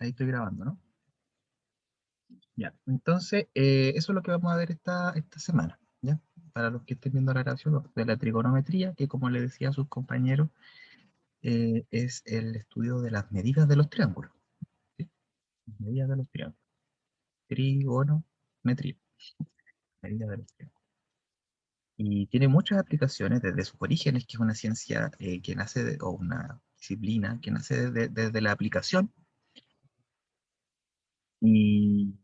Ahí estoy grabando, ¿no? Ya. Entonces, eso es lo que vamos a ver esta semana, ¿ya? Para los que estén viendo la grabación de la trigonometría, que como le decía a sus compañeros, es el estudio de las medidas de los triángulos, ¿sí? Las medidas de los triángulos. Trigonometría, medidas de los triángulos. Y tiene muchas aplicaciones desde sus orígenes, que es una ciencia que nace, o una disciplina que nace desde la aplicación. Y,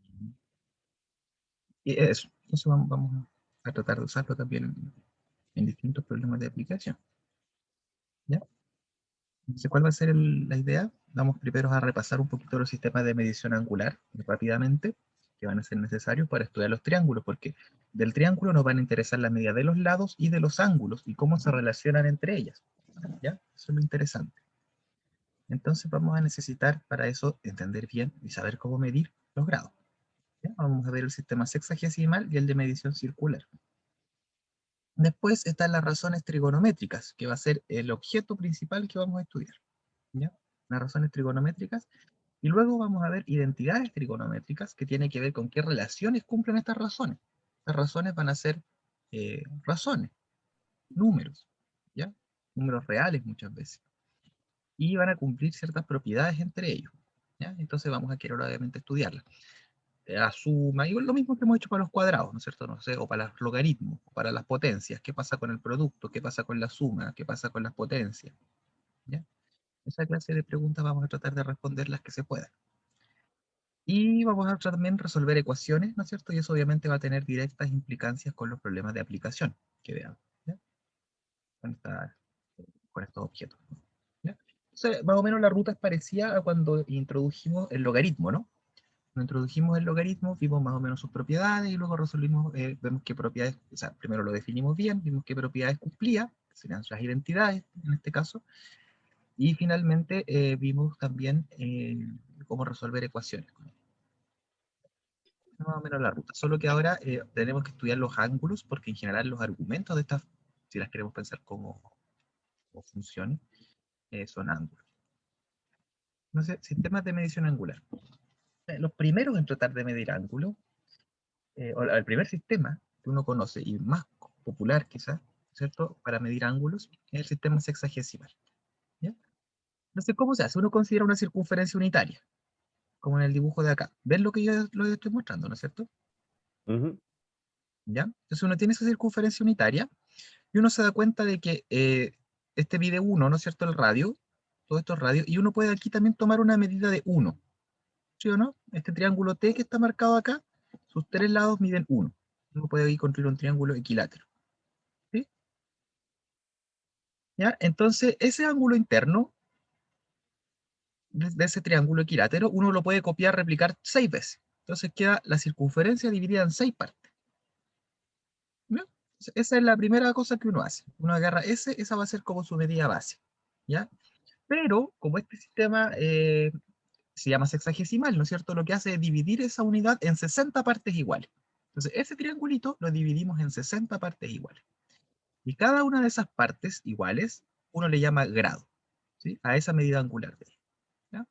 y eso vamos a tratar de usarlo también en distintos problemas de aplicación, ¿ya? Entonces, ¿cuál va a ser la idea? Vamos primero a repasar un poquito los sistemas de medición angular rápidamente, que van a ser necesarios para estudiar los triángulos, porque del triángulo nos van a interesar las medidas de los lados y de los ángulos y cómo se relacionan entre ellas, ¿ya? Eso es lo interesante. Entonces vamos a necesitar para eso entender bien y saber cómo medir los grados, ¿ya? Vamos a ver el sistema sexagesimal y el de medición circular. Después están las razones trigonométricas, que va a ser el objeto principal que vamos a estudiar, ¿ya? Las razones trigonométricas. Y luego vamos a ver identidades trigonométricas, que tienen que ver con qué relaciones cumplen estas razones. Estas razones van a ser razones, números, ¿ya? Números reales muchas veces. Y van a cumplir ciertas propiedades entre ellos, ¿ya? Entonces vamos a querer obviamente estudiarlas. A suma, y lo mismo que hemos hecho para los cuadrados, ¿no es cierto? No sé, o para los logaritmos, o para las potencias, qué pasa con el producto, qué pasa con la suma, qué pasa con las potencias, ¿ya? Esa clase de preguntas vamos a tratar de responder las que se puedan. Y vamos a también resolver ecuaciones, ¿no es cierto? Y eso obviamente va a tener directas implicancias con los problemas de aplicación que veamos, ¿ya? Con, con estos objetos, ¿ya? Entonces, más o menos la ruta es parecida a cuando introdujimos el logaritmo, ¿no? Cuando introdujimos el logaritmo, vimos más o menos sus propiedades y luego resolvimos, vemos qué propiedades, o sea, primero lo definimos bien, vimos qué propiedades cumplía, que serían las identidades en este caso, y finalmente vimos también cómo resolver ecuaciones. Más o menos la ruta. Solo que ahora tenemos que estudiar los ángulos, porque en general los argumentos de estas, si las queremos pensar como funciones, son ángulos. Entonces, sistemas de medición angular. Los primeros en tratar de medir ángulos, o el primer sistema que uno conoce y más popular quizás, ¿cierto? Para medir ángulos, es el sistema sexagesimal, ¿ya? Entonces, ¿cómo se hace? Uno considera una circunferencia unitaria, como en el dibujo de acá. ¿Ven lo que yo les estoy mostrando, no es cierto? Ujú. ¿Ya? Entonces uno tiene esa circunferencia unitaria y uno se da cuenta de que este mide 1, ¿no es cierto? El radio, todo esto es radio, y uno puede aquí también tomar una medida de 1, ¿sí o no? Este triángulo T que está marcado acá, sus tres lados miden 1. Uno puede ahí construir un triángulo equilátero, ¿sí? ¿Ya? Entonces, ese ángulo interno de ese triángulo equilátero, uno lo puede copiar, replicar 6 veces. Entonces queda la circunferencia dividida en 6 partes, ¿no? Esa es la primera cosa que uno hace. Uno agarra esa va a ser como su medida base, ¿ya? Pero, como este sistema se llama sexagesimal, ¿no es cierto? Lo que hace es dividir esa unidad en 60 partes iguales. Entonces, ese triangulito lo dividimos en 60 partes iguales. Y cada una de esas partes iguales, uno le llama grado, ¿sí? A esa medida angular de ella, ¿ya?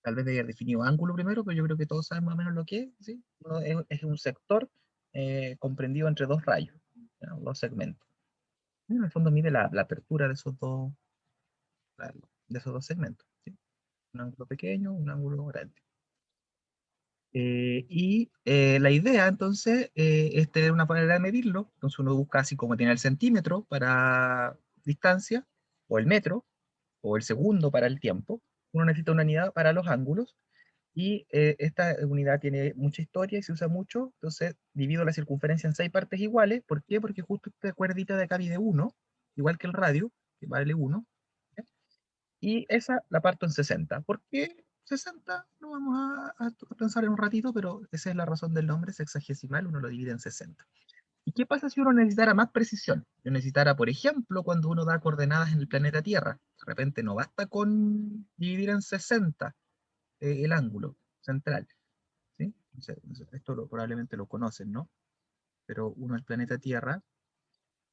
Tal vez de haber definido ángulo primero, pero yo creo que todos saben más o menos lo que es, ¿sí? Es un sector comprendido entre dos rayos, ¿ya? Dos segmentos. Y en el fondo mide la apertura de esos dos segmentos, ¿sí? Un ángulo pequeño, un ángulo grande. La idea entonces es tener una manera de medirlo. Entonces uno busca así como tiene el centímetro para distancia, o el metro, o el segundo para el tiempo. Uno necesita una unidad para los ángulos, y esta unidad tiene mucha historia y se usa mucho. Entonces divido la circunferencia en 6 partes iguales. ¿Por qué? Porque justo esta cuerdita de acá mide 1, igual que el radio, que vale 1, y esa la parto en 60. ¿Por qué 60? Lo vamos a pensar en un ratito, pero esa es la razón del nombre, sexagesimal, uno lo divide en 60. ¿Y qué pasa si uno necesitara más precisión? Yo necesitara, por ejemplo, cuando uno da coordenadas en el planeta Tierra, de repente no basta con dividir en 60 el ángulo central, ¿sí? Esto probablemente lo conocen, ¿no? Pero uno, el planeta Tierra,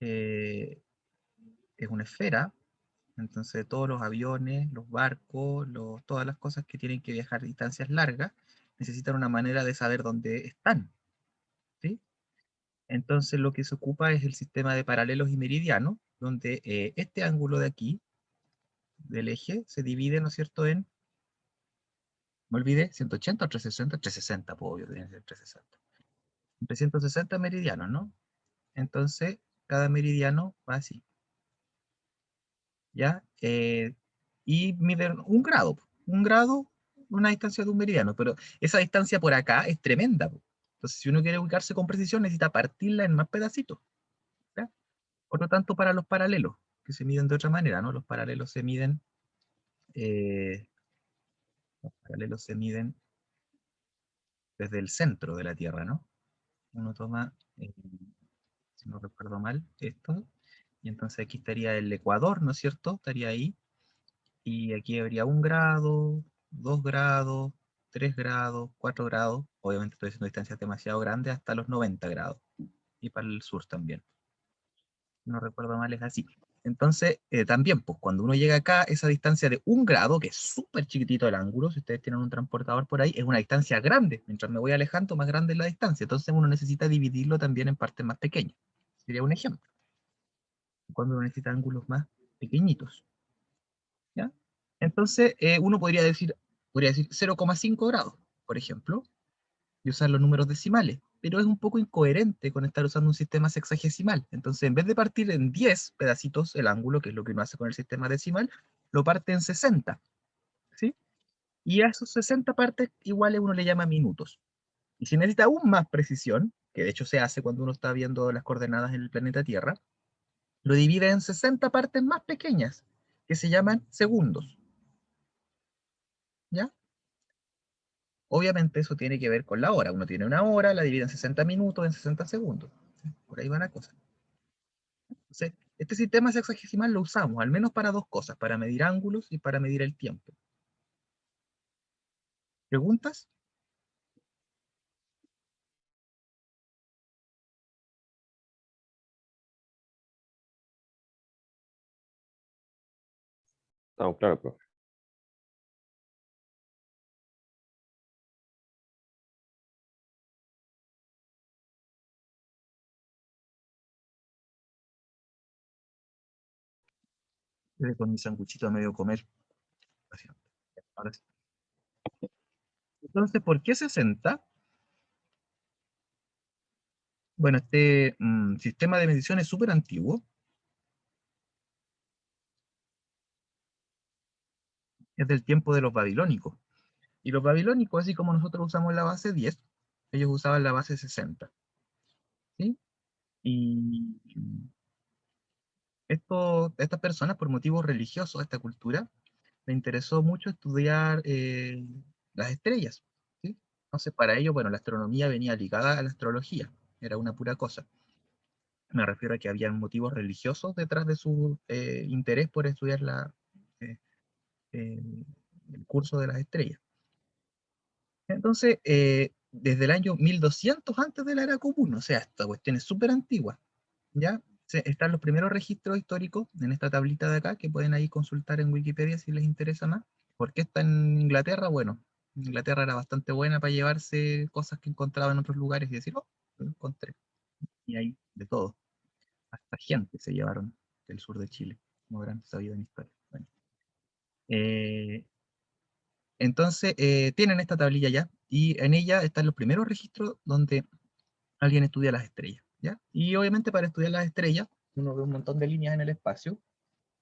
eh, es una esfera, Entonces todos los aviones, los barcos, todas las cosas que tienen que viajar distancias largas, necesitan una manera de saber dónde están, ¿sí? Entonces lo que se ocupa es el sistema de paralelos y meridianos, donde este ángulo de aquí, del eje, se divide, ¿no es cierto?, en, me olvidé, 180 o 360, 360, pues obvio, tiene que ser 360. 360 meridianos, ¿no? Entonces, cada meridiano va así, ¿ya? Y miden un grado, una distancia de un meridiano, pero esa distancia por acá es tremenda, po. Entonces, si uno quiere ubicarse con precisión, necesita partirla en más pedacitos, ¿ya? Por lo tanto, para los paralelos, que se miden de otra manera, ¿no? Eh, los paralelos se miden desde el centro de la Tierra, ¿no? Uno toma, si no recuerdo mal, esto, y entonces aquí estaría el Ecuador, ¿no es cierto? Estaría ahí, y aquí habría 1 grado, 2 grados, 3 grados, 4 grados, obviamente estoy haciendo distancias demasiado grandes, hasta los 90 grados, y para el sur también, no recuerdo mal, es así. Entonces, también, pues cuando uno llega acá, esa distancia de 1 grado, que es súper chiquitito el ángulo, si ustedes tienen un transportador por ahí, es una distancia grande. Mientras me voy alejando, más grande es la distancia. Entonces uno necesita dividirlo también en partes más pequeñas. Sería un ejemplo. Cuando uno necesita ángulos más pequeñitos, ¿ya? Entonces, uno podría decir 0,5 grados, por ejemplo, y usar los números decimales, pero es un poco incoherente con estar usando un sistema sexagesimal. Entonces, en vez de partir en 10 pedacitos el ángulo, que es lo que uno hace con el sistema decimal, lo parte en 60, ¿sí? Y a esos 60 partes iguales uno le llama minutos. Y si necesita aún más precisión, que de hecho se hace cuando uno está viendo las coordenadas en el planeta Tierra, lo divide en 60 partes más pequeñas, que se llaman segundos, ¿ya? Obviamente eso tiene que ver con la hora. Uno tiene una hora, la divide en 60 minutos, en 60 segundos. ¿Sí? Por ahí va la cosa. Entonces, este sistema sexagesimal lo usamos, al menos para dos cosas, para medir ángulos y para medir el tiempo. ¿Preguntas? Estamos claros, profe. Con mi sanguchito a medio comer. Ahora sí. Entonces, ¿por qué 60? Bueno, este sistema de medición es súper antiguo, es del tiempo de los babilónicos. Y los babilónicos, así como nosotros usamos la base 10, ellos usaban la base 60. ¿Sí? Y estas personas, por motivos religiosos, esta cultura, le interesó mucho estudiar las estrellas, ¿sí? Entonces, para ellos, bueno, la astronomía venía ligada a la astrología, era una pura cosa. Me refiero a que había motivos religiosos detrás de su interés por estudiar eh, eh, el curso de las estrellas. Entonces, desde el año 1200 antes de la era común, o sea, esta cuestión es súper antigua, ¿ya? Están los primeros registros históricos en esta tablita de acá, que pueden ahí consultar en Wikipedia si les interesa más. ¿Por qué está en Inglaterra? Bueno, Inglaterra era bastante buena para llevarse cosas que encontraba en otros lugares y decir, oh, lo encontré. Y hay de todo. Hasta gente se llevaron del sur de Chile, como habrán sabido en historia. Bueno, eh, entonces, tienen esta tablilla ya, y en ella están los primeros registros donde alguien estudia las estrellas, ¿ya? Y obviamente para estudiar las estrellas, uno ve un montón de líneas en el espacio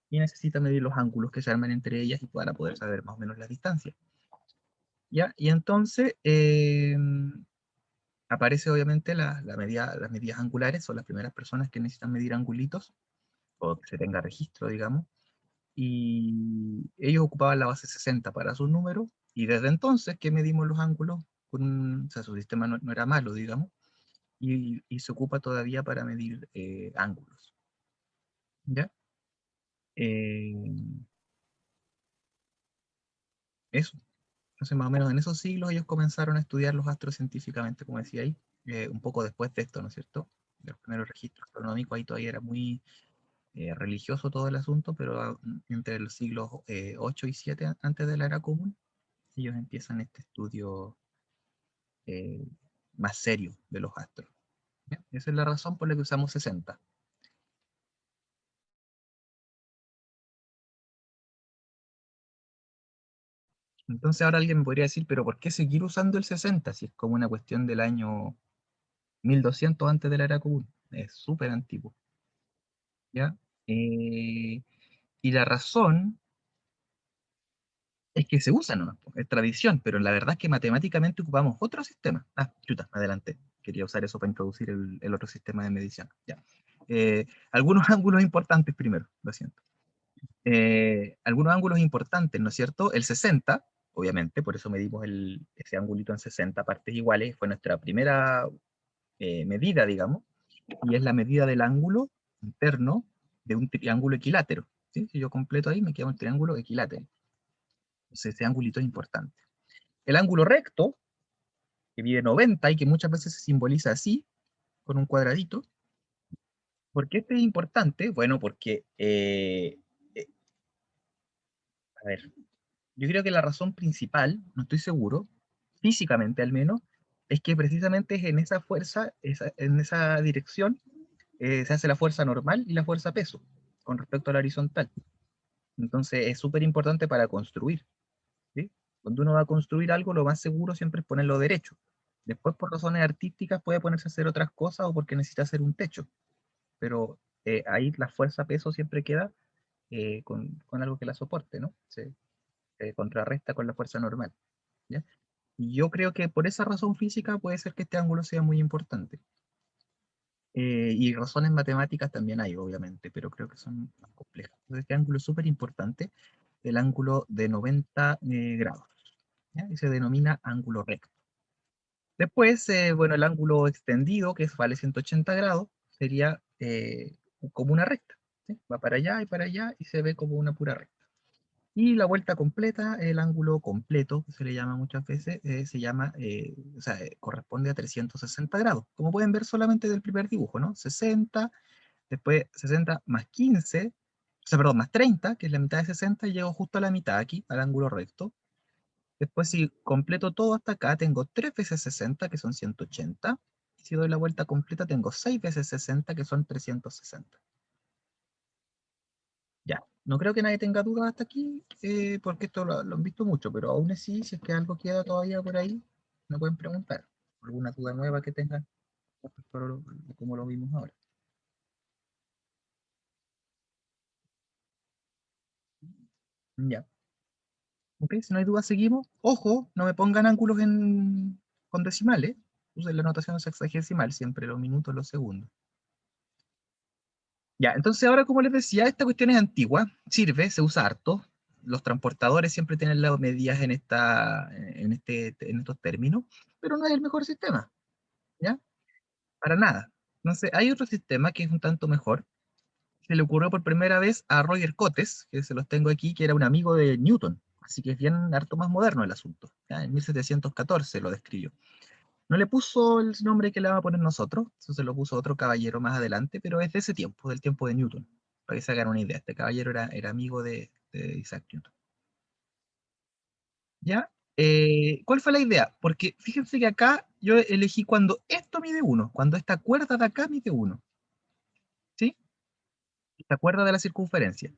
y necesita medir los ángulos que se arman entre ellas y para poder saber más o menos la distancia, ¿ya? Y entonces aparece obviamente las medidas angulares, son las primeras personas que necesitan medir angulitos, o que se tenga registro, digamos, y ellos ocupaban la base 60 para sus números, y desde entonces que medimos los ángulos, o sea, su sistema no era malo, digamos, y se ocupa todavía para medir ángulos, ¿ya? Eh, Eso. Entonces, más o menos en esos siglos ellos comenzaron a estudiar los astros científicamente, como decía ahí, un poco después de esto, ¿no es cierto? De los primeros registros astronómicos, ahí todavía era muy religioso todo el asunto, pero entre los siglos 8 y 7 antes de la era común, ellos empiezan este estudio eh, más serio de los astros. ¿Ya? Esa es la razón por la que usamos 60. Entonces ahora alguien me podría decir, pero ¿por qué seguir usando el 60 si es como una cuestión del año 1200 antes de la era común? Es súper antiguo, ¿ya? Eh, y la razón es que se usa nomás, po, es tradición, pero la verdad es que matemáticamente ocupamos otro sistema. Ah, chuta, adelante. Quería usar eso para introducir el otro sistema de medición. Ya. Algunos ángulos importantes primero, lo siento. Algunos ángulos importantes, ¿no es cierto? El 60, obviamente, por eso medimos ese angulito en 60 partes iguales, fue nuestra primera medida, digamos, y es la medida del ángulo interno de un triángulo equilátero. ¿Sí? Si yo completo ahí, me queda un triángulo equilátero. Entonces, ese angulito es importante. El ángulo recto, que mide 90 y que muchas veces se simboliza así, con un cuadradito. ¿Por qué este es importante? Bueno, porque, eh, a ver, yo creo que la razón principal, no estoy seguro, físicamente al menos, es que precisamente es en esa fuerza, en esa dirección, se hace la fuerza normal y la fuerza peso, con respecto a la horizontal. Entonces es súper importante para construir, ¿sí? Cuando uno va a construir algo, lo más seguro siempre es ponerlo derecho. Después, por razones artísticas, puede ponerse a hacer otras cosas o porque necesita hacer un techo. Pero ahí la fuerza peso siempre queda con algo que la soporte, ¿no? Se contrarresta con la fuerza normal, ¿ya? Y yo creo que por esa razón física puede ser que este ángulo sea muy importante. Y razones matemáticas también hay, obviamente, pero creo que son más complejas. Entonces, este ángulo es súper importante, el ángulo de 90 grados, ¿ya? Y se denomina ángulo recto. Después, bueno, el ángulo extendido, que vale 180 grados, sería como una recta, ¿sí? Va para allá y se ve como una pura recta. Y la vuelta completa, el ángulo completo, que se le llama muchas veces, se llama, o sea, corresponde a 360 grados. Como pueden ver solamente del primer dibujo, ¿no? 60, después 60 más 15, o sea, perdón, más 30, que es la mitad de 60, y llego justo a la mitad aquí, al ángulo recto. Después, si completo todo hasta acá, tengo 3 veces 60, que son 180. Y si doy la vuelta completa, tengo 6 veces 60, que son 360. Ya, no creo que nadie tenga dudas hasta aquí, porque esto lo han visto mucho, pero aún así, si es que algo queda todavía por ahí, me pueden preguntar. ¿Alguna duda nueva que tengan respecto a cómo lo vimos ahora? Ya, ok, si no hay duda, seguimos. Ojo, no me pongan ángulos con decimales. Usen la notación sexagesimal, siempre los minutos, los segundos. Ya, entonces ahora, como les decía, esta cuestión es antigua, sirve, se usa harto. Los transportadores siempre tienen las medidas en estos términos, pero no es el mejor sistema, ¿ya? Para nada. Entonces, hay otro sistema que es un tanto mejor. Se le ocurrió por primera vez a Roger Cotes, que se los tengo aquí, que era un amigo de Newton, así que es bien harto más moderno el asunto. ¿Ya? En 1714 lo describió. No le puso el nombre que le vamos a poner nosotros, eso se lo puso otro caballero más adelante, pero es de ese tiempo, del tiempo de Newton, para que se hagan una idea. Este caballero era amigo de Isaac Newton. ¿Ya? ¿Cuál fue la idea? Porque fíjense que acá yo elegí cuando esto mide 1, cuando esta cuerda de acá mide 1, ¿sí? Esta cuerda de la circunferencia.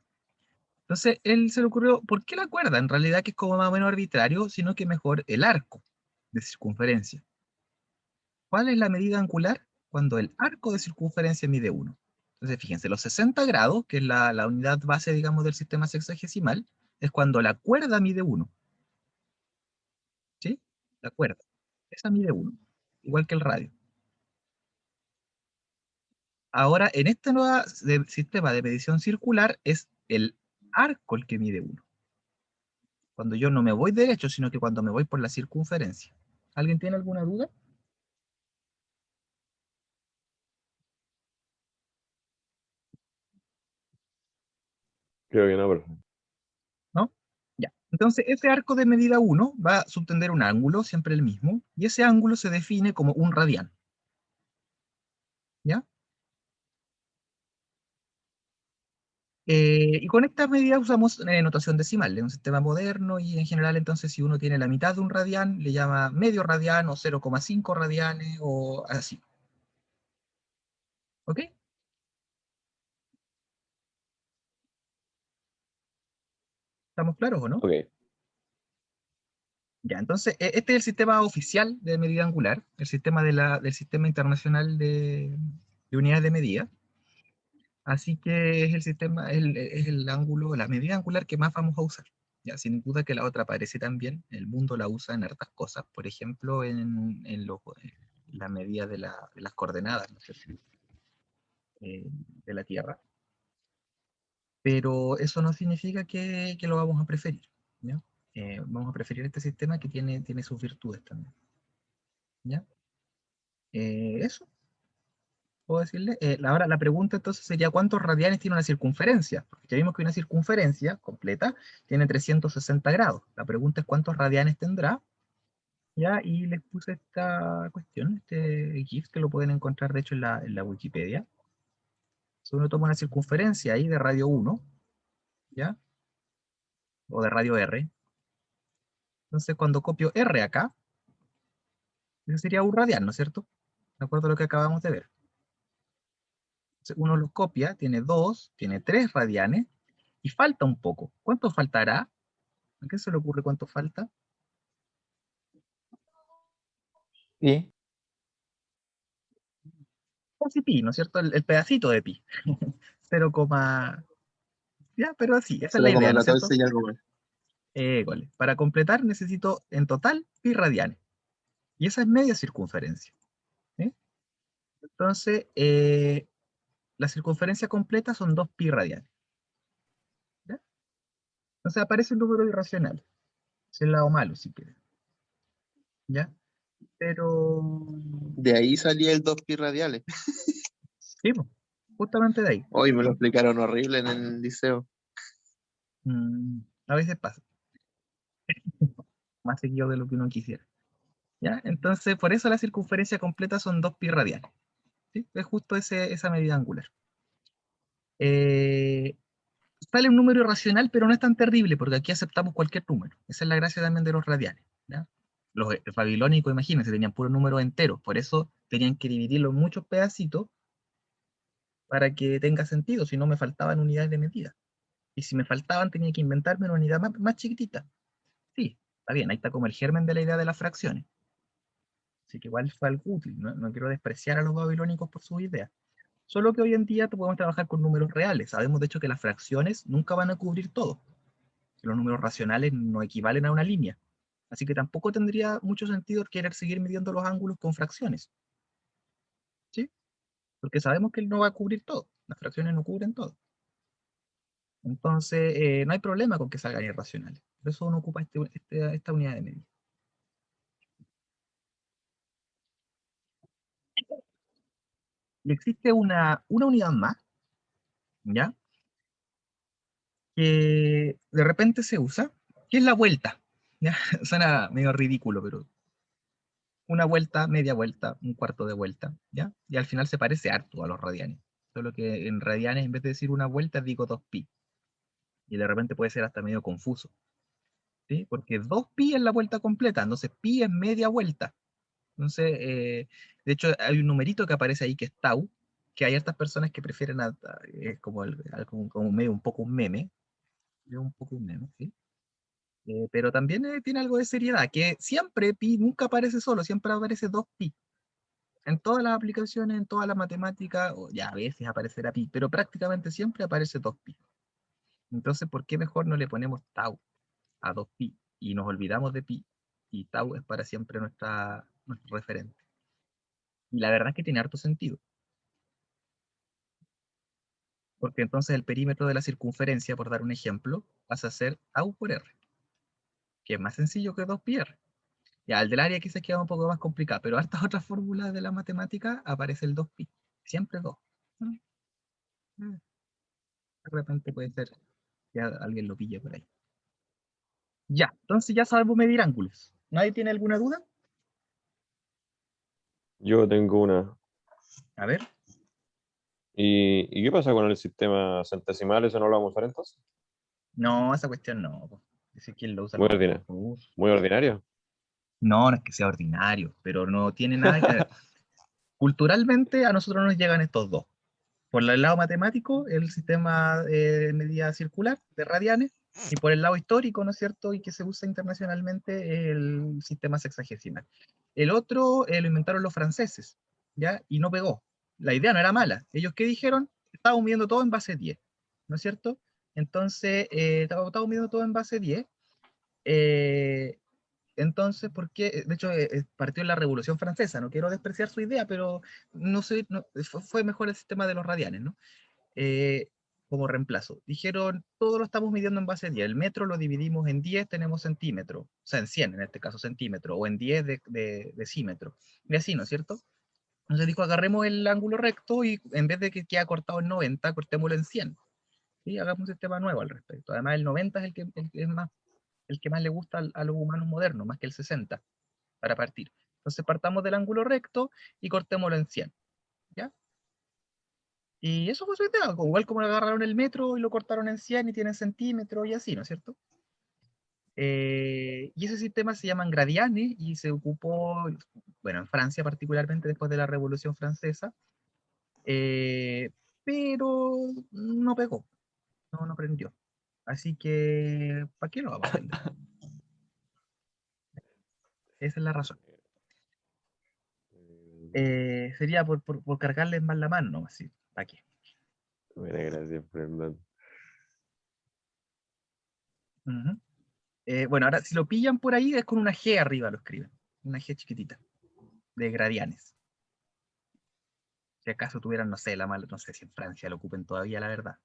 Entonces, él se le ocurrió, ¿por qué la cuerda? En realidad que es como más o menos arbitrario, sino que mejor el arco de circunferencia. ¿Cuál es la medida angular? Cuando el arco de circunferencia mide 1. Entonces, fíjense, los 60 grados, que es la unidad base, digamos, del sistema sexagesimal, es cuando la cuerda mide 1. ¿Sí? La cuerda. Esa mide 1. Igual que el radio. Ahora, en este nuevo sistema de medición circular, es el arco el que mide 1. Cuando yo no me voy derecho, sino que cuando me voy por la circunferencia. ¿Alguien tiene alguna duda? Creo que no, pero ¿No? Ya. Entonces, ese arco de medida 1 va a subtender un ángulo, siempre el mismo, y ese ángulo se define como un radián. ¿Ya? Y con estas medidas usamos notación decimal, es un sistema moderno y en general entonces si uno tiene la mitad de un radián, le llama medio radián o 0,5 radianes o así. ¿Ok? ¿Estamos claros o no? Ok. Ya, entonces este es el sistema oficial de medida angular, el sistema del Sistema Internacional de Unidades de Medida. Así que es el sistema, es el ángulo, la medida angular que más vamos a usar. Ya, sin duda que la otra aparece también. El mundo la usa en hartas cosas, por ejemplo, en la medida de las coordenadas, ¿no es cierto? De la Tierra. Pero eso no significa que lo vamos a preferir, ¿ya? Vamos a preferir este sistema que tiene sus virtudes también. ¿Ya? Eso, puedo decirle. Ahora la pregunta entonces sería, ¿cuántos radianes tiene una circunferencia? Porque ya vimos que una circunferencia completa tiene 360 grados. La pregunta es, ¿cuántos radianes tendrá? ¿Ya? Y les puse esta cuestión, este GIF, que lo pueden encontrar de hecho en la Wikipedia. Si uno toma una circunferencia ahí de radio 1, ¿ya? O de radio R. Entonces cuando copio R acá, ese sería un radian, ¿no es cierto? De acuerdo a lo que acabamos de ver. Entonces, uno los copia, tiene 2, tiene 3 radianes, y falta un poco. ¿Cuánto faltará? ¿A qué se le ocurre cuánto falta? Y Casi pi, ¿no es cierto? El pedacito de pi. 0, ya, pero sí, esa es la idea, ¿no es cierto? 0,14 y algo más. Gole. Para completar necesito en total pi radianes. Y esa es media circunferencia. ¿Sí? Entonces, la circunferencia completa son 2 pi radianes. ¿Ya? Entonces aparece un número irracional. Es el lado malo, si quieres. ¿Ya? Pero... De ahí salía el 2 pi radiales. Sí, po, justamente de ahí. Hoy me lo explicaron horrible en el liceo. A veces pasa. Más seguido de lo que uno quisiera. ¿Ya? Entonces, por eso la circunferencia completa son 2 pi radianes. ¿Sí? Es justo esa medida angular. Eh, Sale un número irracional, pero no es tan terrible, porque aquí aceptamos cualquier número. Esa es la gracia también de los radianes. ¿Ya? Los babilónicos, imagínense, tenían puros números enteros, por eso tenían que dividirlo en muchos pedacitos para que tenga sentido, si no me faltaban unidades de medida. Y si me faltaban, tenía que inventarme una unidad más chiquitita. Sí, está bien, ahí está como el germen de la idea de las fracciones. Así que igual fue algo útil, no quiero despreciar a los babilónicos por sus ideas. Solo que hoy en día podemos trabajar con números reales. Sabemos de hecho que las fracciones nunca van a cubrir todo. Los números racionales no equivalen a una línea. Así que tampoco tendría mucho sentido querer seguir midiendo los ángulos con fracciones. ¿Sí? Porque sabemos que él no va a cubrir todo. Las fracciones no cubren todo. Entonces, no hay problema con que salgan irracionales. Por eso uno ocupa esta unidad de medida. Y existe una unidad más, ¿ya? Que de repente se usa, que es la vuelta. ¿Ya? Suena medio ridículo, pero una vuelta, media vuelta, un cuarto de vuelta, ¿ya? Y al final se parece harto a los radianes. Solo que en radianes, en vez de decir una vuelta, digo 2pi. Y de repente puede ser hasta medio confuso, ¿sí? Porque 2pi es la vuelta completa, entonces pi es media vuelta. Entonces, de hecho, hay un numerito que aparece ahí que es tau, que hay estas personas que prefieren como, como medio un poco un meme, un poco un meme, ¿sí? Pero también tiene algo de seriedad, que siempre pi nunca aparece solo, siempre aparece 2pi. En todas las aplicaciones, en todas las matemáticas, o ya a veces aparecerá pi, pero prácticamente siempre aparece 2pi. Entonces, ¿por qué mejor no le ponemos tau a 2pi y nos olvidamos de pi? Y tau es para siempre nuestro referente. Y la verdad es que tiene harto sentido, porque entonces el perímetro de la circunferencia, por dar un ejemplo, pasa a ser tau por r, que es más sencillo que 2pi r. Ya, el del área quizás queda un poco más complicado, pero hartas otras fórmulas de la matemática aparece el 2pi, siempre 2. De repente puede ser que alguien lo pille por ahí. Ya, entonces ya sabemos medir ángulos. ¿Nadie tiene alguna duda? Yo tengo una. A ver. ¿Y qué pasa con el sistema centesimal? ¿Eso no lo vamos a usar entonces? No, esa cuestión no, po. Dice quién lo usa Muy lo ordinario. usa. Muy ordinario. No, no es que sea ordinario, pero no tiene nada que ver. Culturalmente a nosotros nos llegan estos dos. Por el lado matemático, el sistema de medida circular de radianes, y por el lado histórico, ¿no es cierto? Y que se usa internacionalmente, el sistema sexagesimal. El otro lo inventaron los franceses, ¿ya? Y no pegó. La idea no era mala. Ellos, ¿qué dijeron? Estábamos midiendo todo en base 10, ¿no es cierto? Entonces, estábamos midiendo todo en base 10. eh, entonces, ¿por qué? De hecho, partió en la Revolución Francesa. No quiero despreciar su idea, pero no sé, fue mejor el sistema de los radianes, ¿no? eh, Como reemplazo. Dijeron, todo lo estamos midiendo en base a 10. El metro lo dividimos en 10, tenemos centímetros. O sea, en 100 en este caso, centímetro. O en 10 de decímetro. Y así, ¿no es cierto? Entonces dijo, agarremos el ángulo recto y en vez de que quede cortado en 90, cortémoslo en 100. ¿Sí? Hagamos un sistema nuevo al respecto. Además, el 90 es el que más le gusta a los humanos modernos, más que el 60, para partir. Entonces partamos del ángulo recto y cortémoslo en 100. ¿Ya? Y eso fue su idea, igual como le agarraron el metro y lo cortaron en 100 y tienen centímetros y así, ¿no es cierto? Y ese sistema se llaman gradianes y se ocupó, bueno, en Francia particularmente después de la Revolución Francesa, eh, pero no pegó, no prendió. Así que, ¿para qué lo vamos a aprender? Esa es la razón. Sería por cargarles más la mano, ¿no? Así, ¿para qué? Buena, gracias, Fernando. Ujú. Bueno, ahora si lo pillan por ahí es con una G arriba, lo escriben. Una G chiquitita, de gradianes. Si acaso tuvieran, no sé, la mala, no sé si en Francia lo ocupen todavía, la verdad.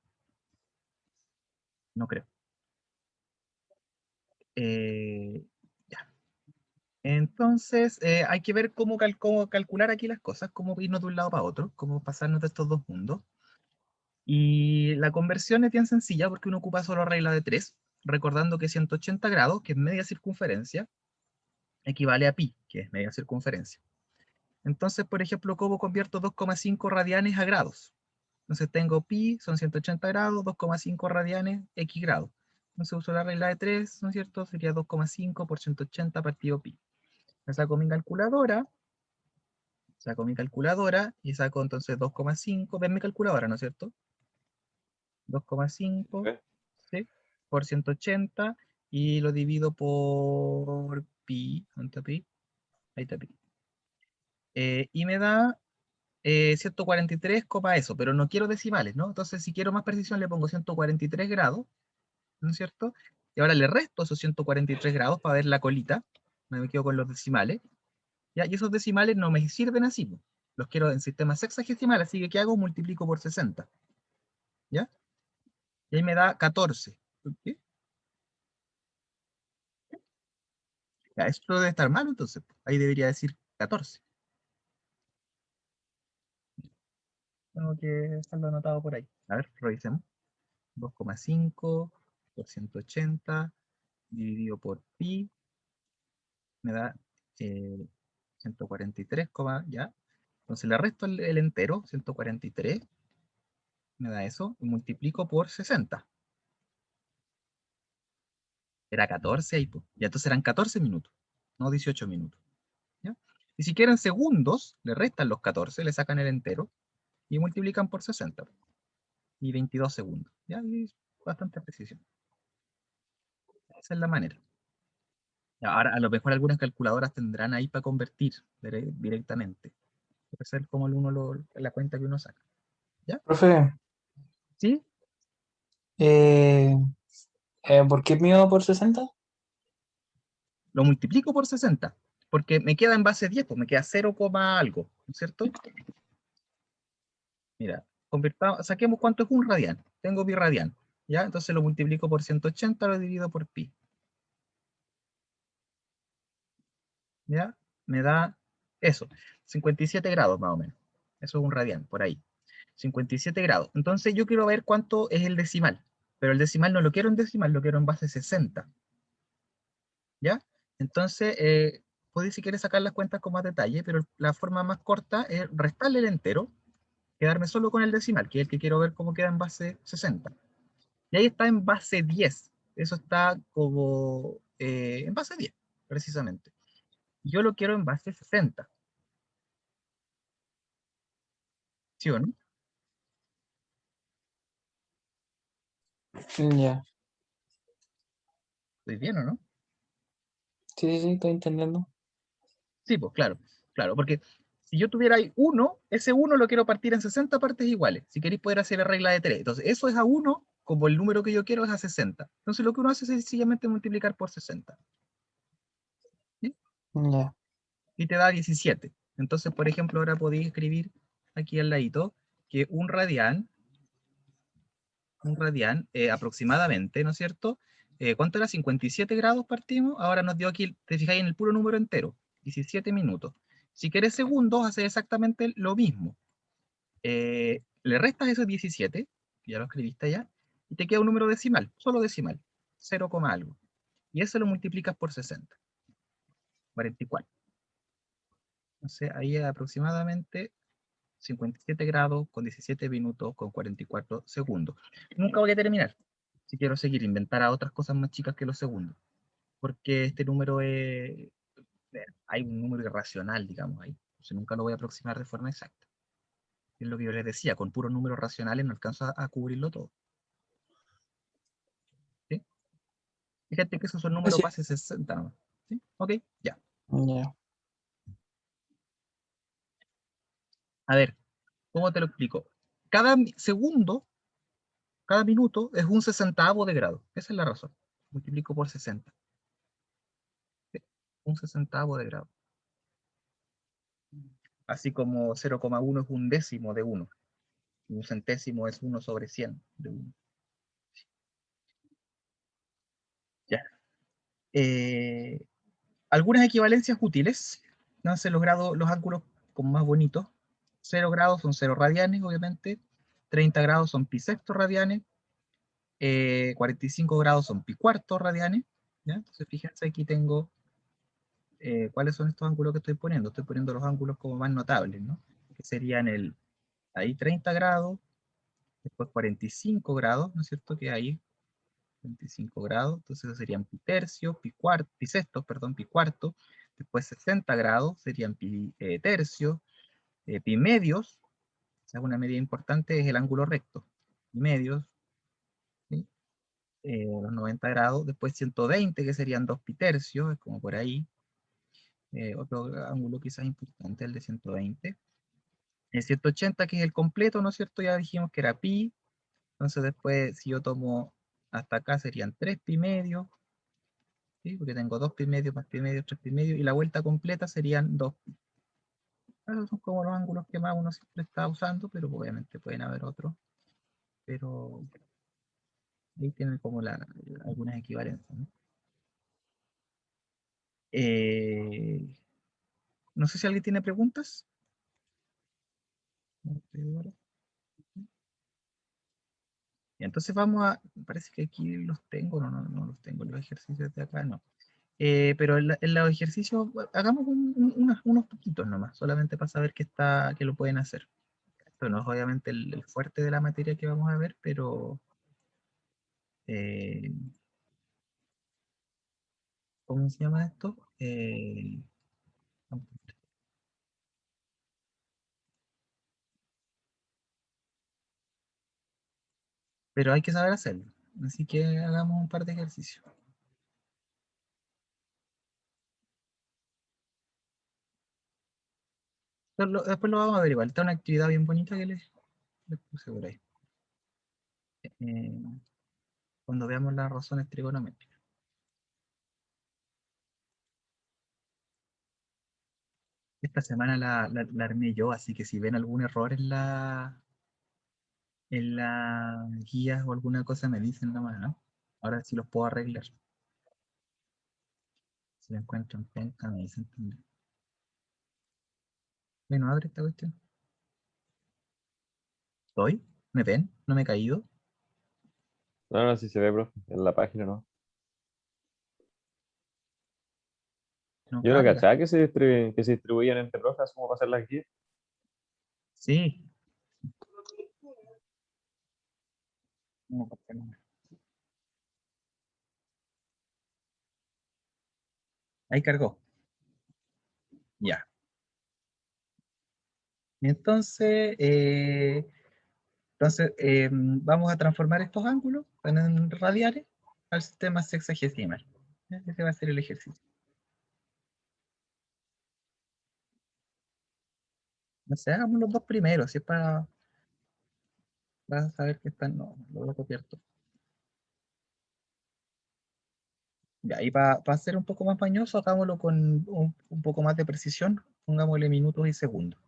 No creo. Ya. Entonces, hay que ver cómo calcular aquí las cosas, cómo irnos de un lado para otro, cómo pasarnos de estos dos mundos. Y la conversión es bien sencilla porque uno ocupa solo regla de 3, recordando que 180 grados, que es media circunferencia, equivale a pi, que es media circunferencia. Entonces, por ejemplo, ¿cómo convierto 2,5 radianes a grados? Entonces tengo pi, son 180 grados, 2,5 radianes, x grados. Entonces uso la regla de 3, ¿no es cierto? Sería 2,5 por 180 partido pi. Me saco mi calculadora y saco entonces 2,5. ¿Ven mi calculadora, no es cierto? 2,5, ¿Eh? ¿sí? Por 180 y lo divido por pi. ¿Dónde está pi? Ahí está pi. Y me da 143, eso, pero no quiero decimales, ¿no? Entonces, si quiero más precisión, le pongo 143 grados, ¿no es cierto? Y ahora le resto esos 143 grados para ver la colita, no me quedo con los decimales, ¿ya? Y esos decimales no me sirven así, po. Los quiero en sistema sexagesimal, así que ¿qué hago? Multiplico por 60, ¿ya? Y ahí me da 14. ¿Sí? Ya, esto debe estar mal, entonces, ahí debería decir 14. Tengo que dejarlo anotado por ahí. A ver, revisemos. 2,5 por 180 dividido por pi me da 143, ya. Entonces le resto el entero, 143, me da eso, y multiplico por 60. Era 14 ahí, pues. Ya entonces eran 14 minutos, no 18 minutos. ¿Ya? Y si quieren segundos, le restan los 14, le sacan el entero y multiplican por 60. Y 22 segundos. ¿Ya? Y bastante precisión. Esa es la manera. Ahora, a lo mejor algunas calculadoras tendrán ahí para convertir directamente. Puede ser como la cuenta que uno saca. ¿Ya? Profe, ¿Sí? eh, ¿por qué mío por 60? Lo multiplico por 60, porque me queda en base 10, pues me queda 0, algo, ¿no es cierto? Mira, saquemos cuánto es un radian. Tengo pi radian, ¿ya? Entonces lo multiplico por 180, lo divido por pi, ¿ya? Me da eso, 57 grados más o menos. Eso es un radian, por ahí. 57 grados. Entonces yo quiero ver cuánto es el decimal, pero el decimal no lo quiero en decimal, lo quiero en base 60, ¿ya? Entonces, podéis si quieres sacar las cuentas con más detalle, pero la forma más corta es restarle el entero, quedarme solo con el decimal, que es el que quiero ver cómo queda en base 60. Y ahí está en base 10. Eso está como en base 10, precisamente. Yo lo quiero en base 60. ¿Sí o no? Ya. ¿Estoy bien o no? Sí, sí, sí, estoy entendiendo. Sí, pues claro, claro, porque si yo tuviera ahí 1, ese 1 lo quiero partir en 60 partes iguales. Si queréis poder hacer la regla de 3. Entonces, eso es a 1, como el número que yo quiero es a 60. Entonces, lo que uno hace es sencillamente multiplicar por 60. ¿Sí? Ya. Y te da 17. Entonces, por ejemplo, ahora podéis escribir aquí al ladito que un radián aproximadamente, ¿no es cierto? ¿Cuánto era? 57 grados partimos. Ahora nos dio aquí, te fijáis en el puro número entero, 17 minutos. Si quieres segundos, hace exactamente lo mismo. Le restas esos 17, que ya lo escribiste allá, y te queda un número decimal, solo decimal, 0, algo. Y eso lo multiplicas por 60, 44. Entonces ahí aproximadamente 57 grados con 17 minutos con 44 segundos. Nunca voy a terminar. Si quiero seguir, inventar a otras cosas más chicas que los segundos. Porque este número es... Hay un número irracional, digamos, ahí. Entonces nunca lo voy a aproximar de forma exacta. Es lo que yo les decía, con puros números racionales no alcanzo a cubrirlo todo. ¿Sí? Fíjate que esos son números Sí. base 60, ¿no? ¿Sí? Ok, ya. Ya. A ver, ¿cómo te lo explico? Cada segundo, cada minuto es un sesentavo de grado. Esa es la razón. Multiplico por 60. ¿Sí? Un sesentavo de grado. Así como 0,1 es un décimo de 1. Un centésimo es 1 sobre 100 de 1. Ya. Eh, algunas equivalencias útiles. Entonces los grados, los ángulos como más bonitos. 0 grados son 0 radianes, obviamente. 30 grados son pi sexto radianes. 45 grados son pi cuarto radianes. ¿Ya? Entonces fíjense, aquí tengo cuáles son estos ángulos que estoy poniendo. Estoy poniendo los ángulos como más notables, ¿no? Que serían ahí 30 grados, después 45 grados, ¿no es cierto? Que ahí 25 grados, entonces serían pi tercio, pi cuarto, pi sexto, perdón, pi cuarto, después 60 grados serían pi tercio, pi medios, o sea, una medida importante es el ángulo recto, pi medios, ¿sí? Los 90 grados, después 120 que serían 2 pi tercios, es como por ahí, otro ángulo quizás importante, el de 120, el 180 que es el completo, ¿no es cierto? Ya dijimos que era pi, entonces después si yo tomo hasta acá serían 3 pi medios, ¿sí? Porque tengo 2 pi medio más pi medio, 3 pi medio, y la vuelta completa serían 2 pi. Esos son como los ángulos que más uno siempre está usando, pero obviamente pueden haber otros. Pero ahí tienen como algunas equivalencias, ¿no? Eh, no sé si alguien tiene preguntas. Y entonces vamos a, parece que aquí los tengo, no los tengo, los ejercicios de acá, no. Pero en los ejercicios, hagamos unos poquitos nomás, solamente para saber que lo pueden hacer. Esto no es obviamente el fuerte de la materia que vamos a ver, pero eh, ¿cómo se llama esto? Pero hay que saber hacerlo. Así que hagamos un par de ejercicios. Después lo vamos a averiguar. Está una actividad bien bonita que les puse por ahí. Eh, cuando veamos las razones trigonométricas. Esta semana la armé yo, así que si ven algún error en la guía o alguna cosa me dicen nomás, ¿no? Ahora sí los puedo arreglar. Si lo encuentran penca, me dicen también. Bueno, abre esta cuestión. ¿Estoy? ¿Me ven? ¿No me he caído? No, no, sí se ve, profe, en la página, ¿no? No Yo no carga. cachaba que se distribuían entre profes, como para hacer las guías. Sí. No, ¿por qué no? Ahí cargó. Ya. Entonces, vamos a transformar estos ángulos en radianes al sistema sexagesimal. Ese va a ser el ejercicio. No sé, hagamos los dos primeros, si es para saber que están. No, lo voy a copiar todo. Ya, y para hacer un poco más mañoso, hagámoslo con un poco más de precisión. Pongámosle minutos y segundos.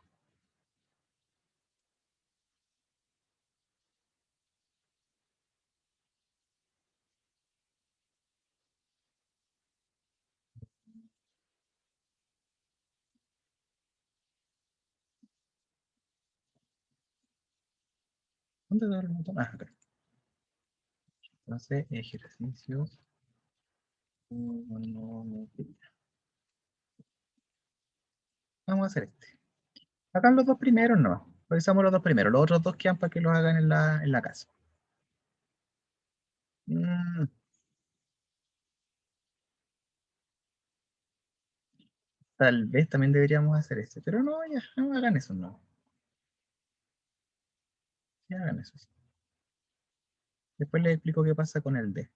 ¿Dónde está el botón? Ah, acá. Entonces, ejercicios. Trigonometría. Vamos a hacer este. Hagan los dos primeros, no. Revisamos los dos primeros. Los otros dos quedan para que los hagan en la casa. Mm, tal vez también deberíamos hacer este, pero no, ya, no hagan eso, no. Ya hagan eso. Sí. Después les explico qué pasa con el D.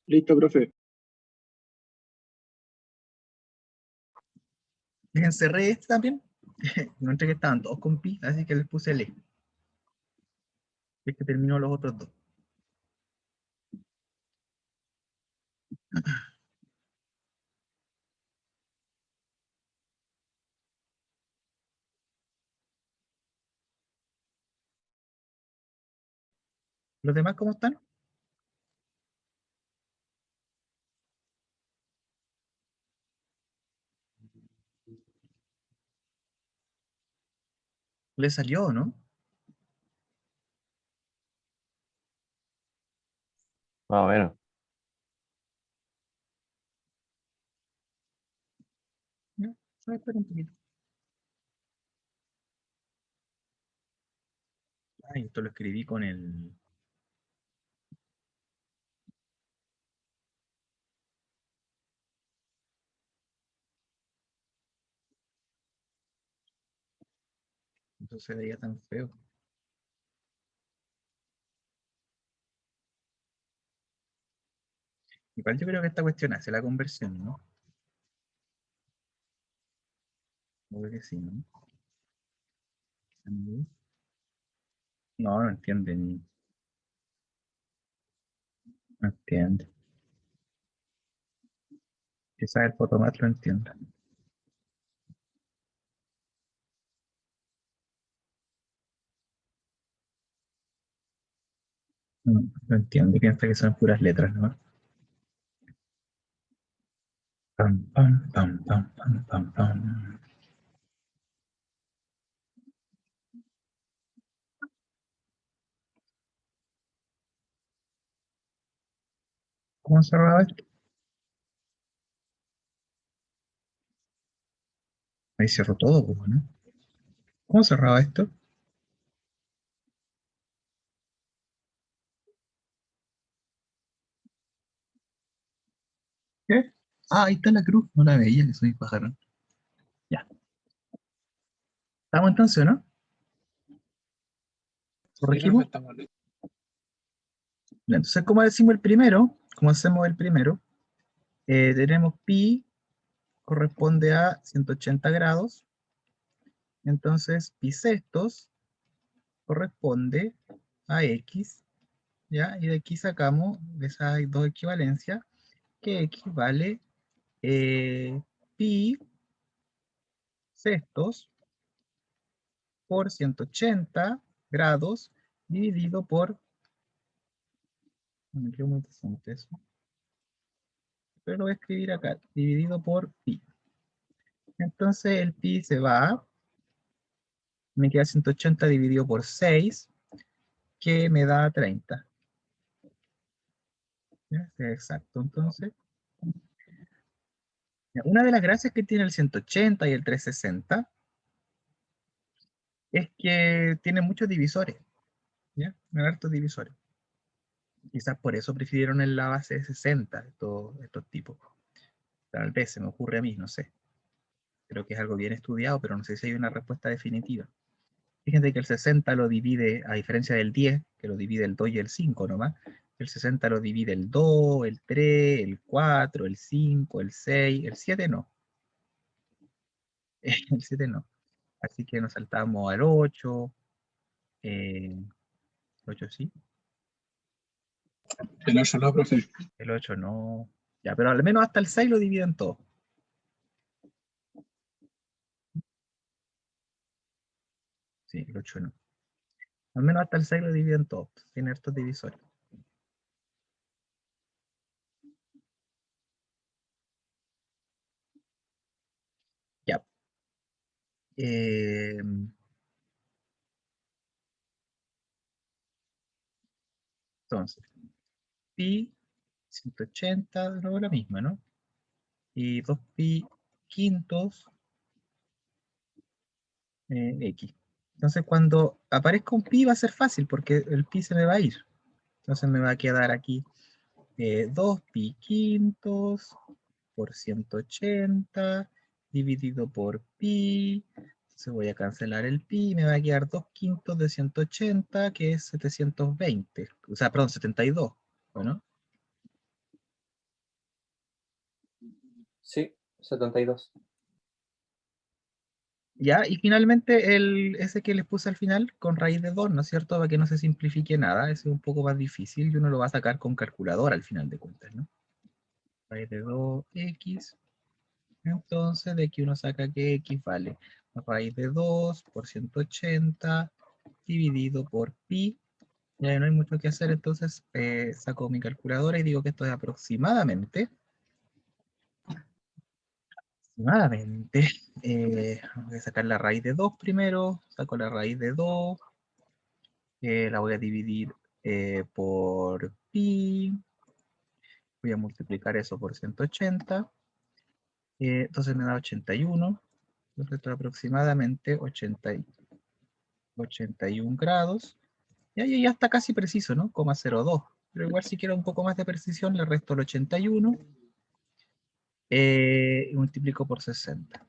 Listo, profe. Les encerré este también. No entré que estaban todos con pi, así que les puse L. Es que terminó los otros dos. ¿Los demás cómo están? ¿Les salió o no? Más o menos. ¿Ya? Ah, espera un poquito. Ay, esto lo escribí con el... No se veía tan feo. Igual yo creo que esta cuestión hace la conversión, ¿no? Creo que sí, ¿no? No, no entiende ni... No entiende. Quizás el Photomat lo entienda. No, no entiende, piensa que son puras letras, ¿no? Pam, pam, pam, pam, pam, pam, pam. ¿Cómo cerraba esto? Ahí cerró todo, pues, ¿no? ¿Cómo cerraba esto? ¿Qué? Ah, ahí está la cruz. No la veía, que soy pájaro. Ya. ¿Estamos entonces, no? ¿Corregimos? Ya, entonces, ¿cómo decimos el primero? ¿Cómo hacemos el primero? Tenemos pi corresponde a 180 grados. Entonces, pi sextos corresponde a x, ¿ya? Y de aquí sacamos de esas dos equivalencias que x vale pi sextos por 180 grados dividido por, no me quedó muy interesante eso, pero lo voy a escribir acá, dividido por pi. Entonces el pi se va, me queda 180 dividido por 6, que me da 30. ¿Ya? Sí, exacto, entonces. Una de las gracias que tiene el 180 y el 360 es que tiene muchos divisores, ¿ya? Tiene hartos divisores. Quizás por eso prefirieron en la base de 60 estos tipos. Tal vez se me ocurre a mí, no sé. Creo que es algo bien estudiado, pero no sé si hay una respuesta definitiva. Fíjense que el 60 lo divide, a diferencia del 10, que lo divide el 2 y el 5 nomás, el 60 lo divide el 2, el 3, el 4, el 5, el 6, el 7 no. El 7 no. Así que nos saltamos al 8, el 8 sí, El 8 no, profe. el 8 no. Ya, pero al menos hasta el 6 lo dividen todo. Sí, el 8 no. Al menos hasta el 6 lo dividen todo. Tiene estos divisores. Ya. Entonces, pi 180, de nuevo la misma, ¿no? Y 2pi quintos x. Entonces, cuando aparezca un pi va a ser fácil porque el pi se me va a ir. Entonces me va a quedar aquí 2pi quintos por 180 dividido por pi. Entonces voy a cancelar el pi y me va a quedar 2 quintos de 180, que es 720. O sea, perdón, 72. Bueno, Sí, 72. ya, y finalmente ese que les puse al final con raíz de 2, ¿no es cierto? Para que no se simplifique nada, ese es un poco más difícil y uno lo va a sacar con calculadora al final de cuentas, ¿no? Raíz de 2x, entonces de aquí uno saca que x vale raíz de 2 por 180 dividido por pi. Ya no hay mucho que hacer, entonces saco mi calculadora y digo que esto es aproximadamente, voy a sacar la raíz de 2 primero, saco la raíz de 2, la voy a dividir por pi, Voy a multiplicar eso por 180. Entonces me da 81. Entonces esto es aproximadamente 81 grados. Y ahí ya está casi preciso, ¿no? 0,02. Pero igual si quiero un poco más de precisión, le resto el 81 y multiplico por 60.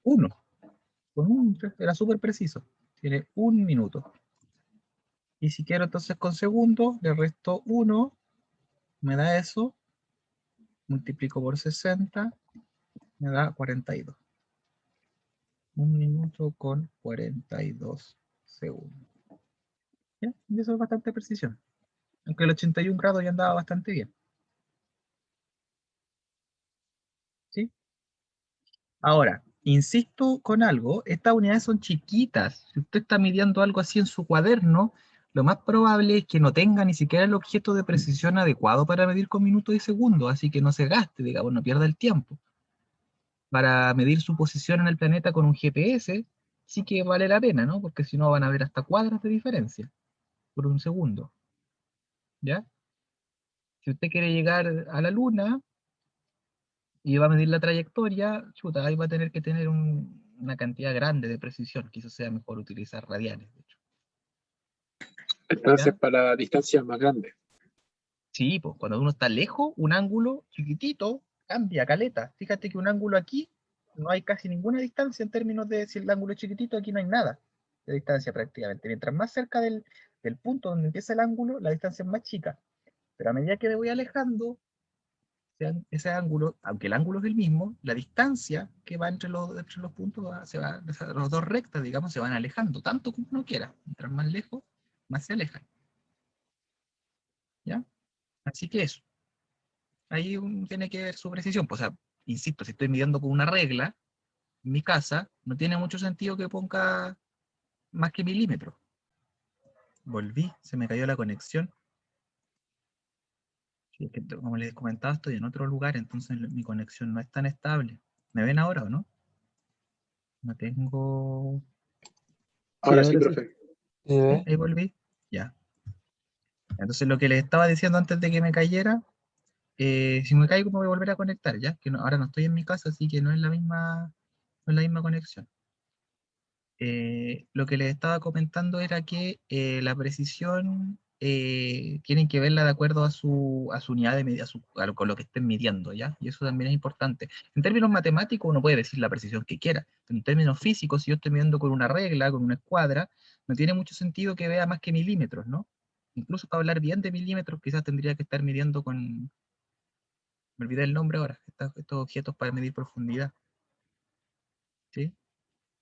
1. Era súper preciso. Tiene 1 minuto. Y si quiero entonces con segundos, le resto 1, me da eso, multiplico por 60, me da 42. 1 minuto con 42 segundos. ¿Ya? Y eso es bastante precisión. Aunque el 81 grados ya andaba bastante bien. ¿Sí? Ahora, insisto con algo, estas unidades son chiquitas. Si usted está midiendo algo así en su cuaderno, lo más probable es que no tenga ni siquiera el objeto de precisión adecuado para medir con minutos y segundos, así que no se gaste, digamos, no pierda el tiempo. Para medir su posición en el planeta con un GPS, sí que vale la pena, ¿no? Porque si no van a haber hasta cuadras de diferencia por un segundo, ¿ya? Si usted quiere llegar a la Luna y va a medir la trayectoria, chuta, ahí va a tener que tener una cantidad grande de precisión. Quizás sea mejor utilizar radianes, de hecho. Entonces, ¿Ya? para distancias más grandes. Sí, pues cuando uno está lejos, un ángulo chiquitito cambia caleta. Fíjate que un ángulo aquí no hay casi ninguna distancia en términos de si el ángulo es chiquitito, aquí no hay nada de distancia prácticamente. Mientras más cerca del punto donde empieza el ángulo, la distancia es más chica. Pero a medida que me voy alejando, ese ángulo, aunque el ángulo es el mismo, la distancia que va entre los puntos los dos rectas, digamos, se van alejando, tanto como uno quiera. Mientras más lejos, más se alejan. ¿Ya? Así que eso. Ahí tiene que ver su precisión. Pues, o sea, insisto, si estoy midiendo con una regla en mi casa, no tiene mucho sentido que ponga más que milímetros. Volví, se me cayó la conexión. Sí, es que, como les comentaba, estoy en otro lugar, entonces mi conexión no es tan estable. ¿Me ven ahora o no? No tengo... Ahora sí, ahora sí. profe. ¿Sí se ve? Ahí volví. Ya. Entonces lo que les estaba diciendo antes de que me cayera, si me caigo me voy a volver a conectar, ya que ahora no estoy en mi casa, así que no es la misma conexión. Lo que les estaba comentando era que la precisión tienen que verla de acuerdo a su unidad de medida, con lo que estén midiendo, ¿ya? Y eso también es importante. En términos matemáticos uno puede decir la precisión que quiera, pero en términos físicos, si yo estoy midiendo con una regla, con una escuadra, no tiene mucho sentido que vea más que milímetros, ¿no? Incluso para hablar bien de milímetros, quizás tendría que estar midiendo con... Me olvidé el nombre ahora, estos objetos para medir profundidad, ¿sí?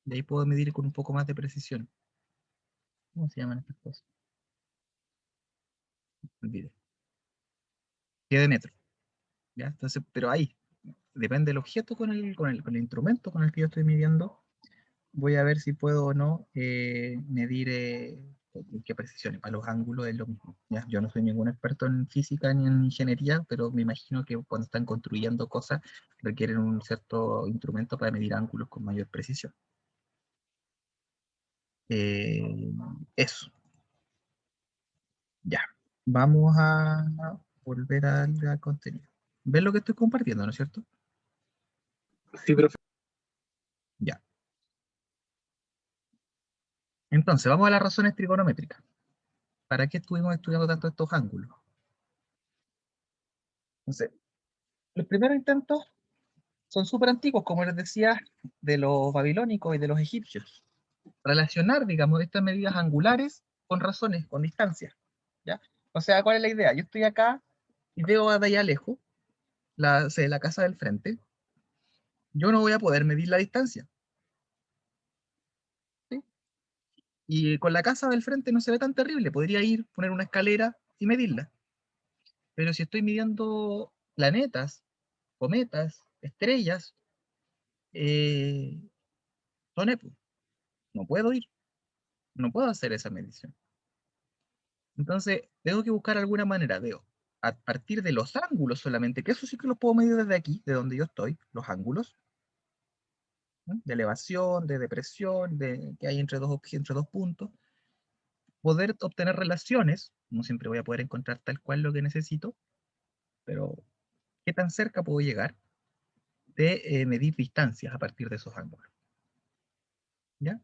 Y ahí puedo medir con un poco más de precisión. ¿Cómo se llaman estas cosas? Me olvidé. Pie de metro, ¿ya? Entonces, pero ahí, depende del objeto con el instrumento con el que yo estoy midiendo, voy a ver si puedo o no medir con qué precisión. Y para los ángulos es lo mismo, ¿ya? Yo no soy ningún experto en física ni en ingeniería, pero me imagino que cuando están construyendo cosas requieren un cierto instrumento para medir ángulos con mayor precisión. Eh, Eso, ya. Vamos a volver al contenido. ¿Ven lo que estoy compartiendo, no es cierto? Sí, profe. Ya. Entonces, vamos a las razones trigonométricas. ¿Para qué estuvimos estudiando tanto estos ángulos? Entonces, los primeros intentos son súper antiguos, como les decía, de los babilónicos y de los egipcios. Relacionar, digamos, estas medidas angulares con razones, con distancias. ¿Ya? O sea, ¿cuál es la idea? Yo estoy acá y veo de allá lejos la casa del frente. Yo no voy a poder medir la distancia. ¿Sí? Y con la casa del frente no se ve tan terrible. Podría ir, poner una escalera y medirla. Pero si estoy midiendo planetas, cometas, estrellas, eh, son EPO. No puedo ir, no puedo hacer esa medición. Entonces, tengo que buscar alguna manera de, a partir de los ángulos solamente, que eso sí que los puedo medir desde aquí, de donde yo estoy, los ángulos, ¿no? De elevación, de depresión, que hay entre dos puntos, poder obtener relaciones, no siempre voy a poder encontrar tal cual lo que necesito, pero ¿qué tan cerca puedo llegar de medir distancias a partir de esos ángulos? ¿Ya?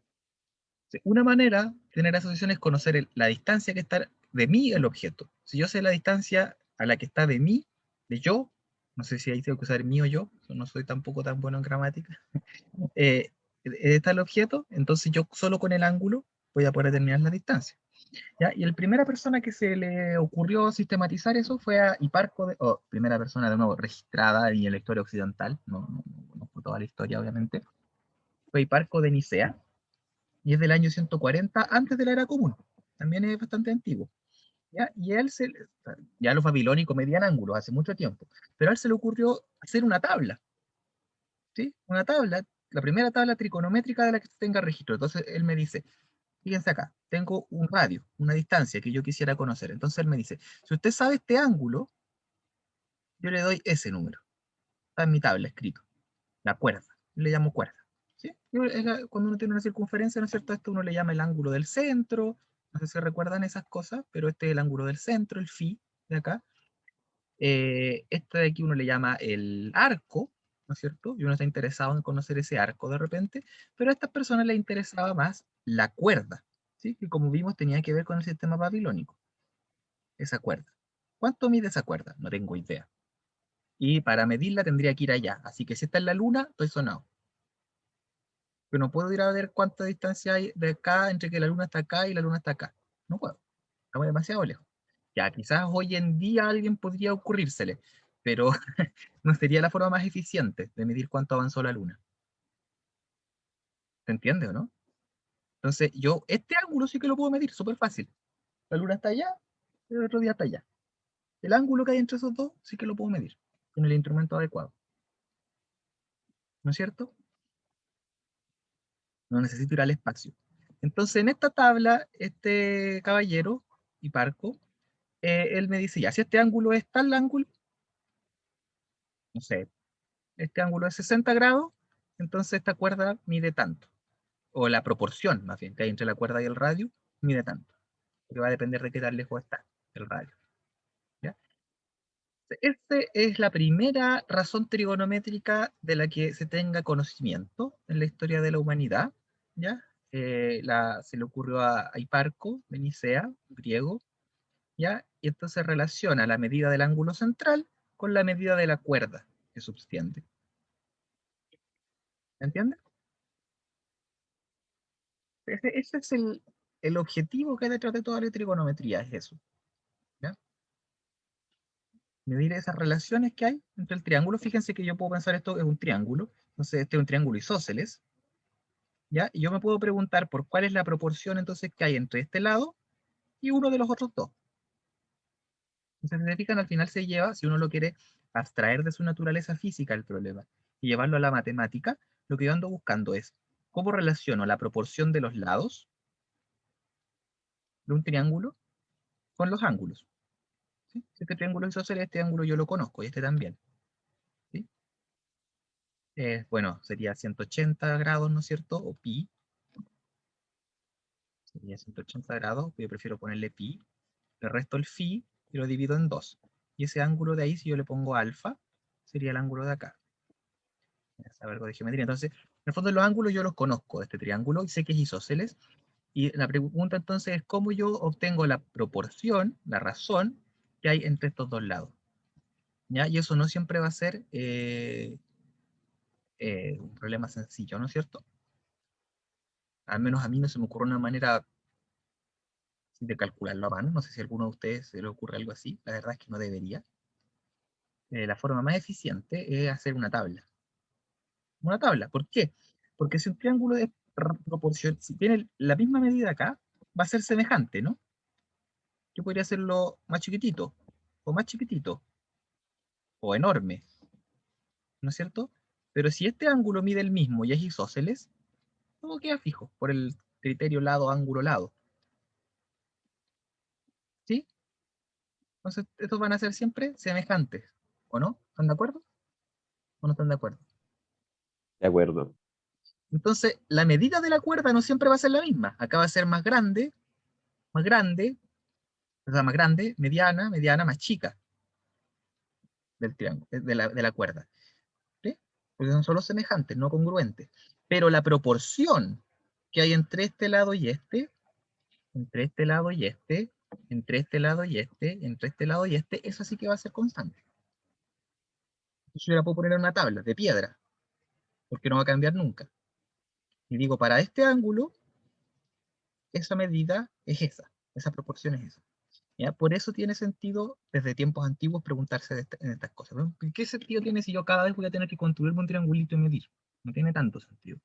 Sí, una manera de tener asociación es conocer la distancia que está de mí el objeto. Si yo sé la distancia a la que está de mí, de yo, no sé si ahí tengo que usar mí o yo, no soy tampoco tan bueno en gramática, está el objeto, entonces yo solo con el ángulo voy a poder determinar la distancia. ¿Ya? Y la primera persona que se le ocurrió sistematizar eso fue a Hiparco, primera persona de nuevo registrada en la historia occidental, no fue toda la historia obviamente, fue Hiparco de Nicea, y es del año 140 antes de la era común, también es bastante antiguo. ¿Ya? Y él ya los babilónicos medían ángulos hace mucho tiempo, pero a él se le ocurrió hacer una tabla, ¿sí? Una tabla, la primera tabla trigonométrica de la que tenga registro. Entonces él me dice, fíjense acá, tengo un radio, una distancia que yo quisiera conocer. Entonces él me dice, si usted sabe este ángulo, yo le doy ese número. Está en mi tabla escrito, la cuerda, le llamo cuerda. ¿Sí? Cuando uno tiene una circunferencia, ¿no es cierto? Esto uno le llama el ángulo del centro, no sé si recuerdan esas cosas, pero este es el ángulo del centro, el phi, de acá. Este de aquí uno le llama el arco, ¿no es cierto? Y uno está interesado en conocer ese arco de repente, pero a estas personas les interesaba más la cuerda, ¿sí? Que como vimos tenía que ver con el sistema babilónico, esa cuerda. ¿Cuánto mide esa cuerda? No tengo idea. Y para medirla tendría que ir allá, así que si está en la luna, estoy sonado. Pero no puedo ir a ver cuánta distancia hay de acá entre que la luna está acá y la luna está acá. No puedo, estamos demasiado lejos. Ya, quizás hoy en día a alguien podría ocurrírsele, pero no sería la forma más eficiente de medir cuánto avanzó la luna. ¿Se entiende o no? Entonces, yo este ángulo sí que lo puedo medir, súper fácil. La luna está allá, el otro día está allá. El ángulo que hay entre esos dos sí que lo puedo medir con el instrumento adecuado. ¿No es cierto? No necesito ir al espacio. Entonces, en esta tabla, este caballero, Hiparco, él me dice, ya, si este ángulo es tal ángulo, no sé, este ángulo es 60 grados, entonces esta cuerda mide tanto. O la proporción, más bien, que hay entre la cuerda y el radio, mide tanto. Porque va a depender de qué tan lejos está el radio. ¿Ya? Esta es la primera razón trigonométrica de la que se tenga conocimiento en la historia de la humanidad. ¿Ya? Se le ocurrió a Hiparco de Nicea, griego, ¿ya? Y entonces relaciona la medida del ángulo central con la medida de la cuerda que subtiende. ¿Entiendes? Ese es el objetivo que hay detrás de toda la trigonometría, es eso. ¿Ya? Medir esas relaciones que hay entre el triángulo. Fíjense que yo puedo pensar esto es un triángulo, entonces este es un triángulo isósceles, ¿ya? Y yo me puedo preguntar por cuál es la proporción entonces que hay entre este lado y uno de los otros dos. Entonces, si se fijan, al final se lleva, si uno lo quiere abstraer de su naturaleza física el problema y llevarlo a la matemática, lo que yo ando buscando es cómo relaciono la proporción de los lados de un triángulo con los ángulos. ¿Sí? Si este triángulo es isósceles, este ángulo yo lo conozco y este también. ¿Sí? Bueno, sería 180 grados, ¿no es cierto? O pi. Sería 180 grados, yo prefiero ponerle pi. Le resto el phi y lo divido en 2. Y ese ángulo de ahí, si yo le pongo alfa, sería el ángulo de acá. Es algo de geometría. Entonces, en el fondo los ángulos yo los conozco de este triángulo y sé que es isósceles. Y la pregunta entonces es cómo yo obtengo la proporción, la razón que hay entre estos dos lados. ¿Ya? Y eso no siempre va a ser un problema sencillo, ¿no es cierto? Al menos a mí no se me ocurre una manera de calcularlo a mano. No sé si a alguno de ustedes se le ocurre algo así. La verdad es que no debería. La forma más eficiente es hacer una tabla. Una tabla. ¿Por qué? Porque si un triángulo de proporción, si tiene la misma medida acá, va a ser semejante, ¿no? Yo podría hacerlo más chiquitito, o más chiquitito, o enorme, ¿no es cierto? Pero si este ángulo mide el mismo y es isósceles, todo queda fijo por el criterio lado, ángulo, lado. ¿Sí? Entonces, estos van a ser siempre semejantes, ¿o no? ¿Están de acuerdo? ¿O no están de acuerdo? De acuerdo. Entonces, la medida de la cuerda no siempre va a ser la misma. Acá va a ser más grande, o sea, más grande, mediana, mediana, más chica. del triángulo, de la cuerda. ¿Sí? Porque son solo semejantes, no congruentes. Pero la proporción que hay entre este lado y este, entre este lado y este, entre este lado y este, entre este lado y este, esa sí que va a ser constante. Yo la puedo poner en una tabla de piedra, porque no va a cambiar nunca. Y digo, para este ángulo, esa medida es esa proporción es esa. ¿Ya? Por eso tiene sentido, desde tiempos antiguos, preguntarse en estas cosas. ¿No? ¿Qué sentido tiene si yo cada vez voy a tener que construirme un triangulito y medir? No tiene tanto sentido.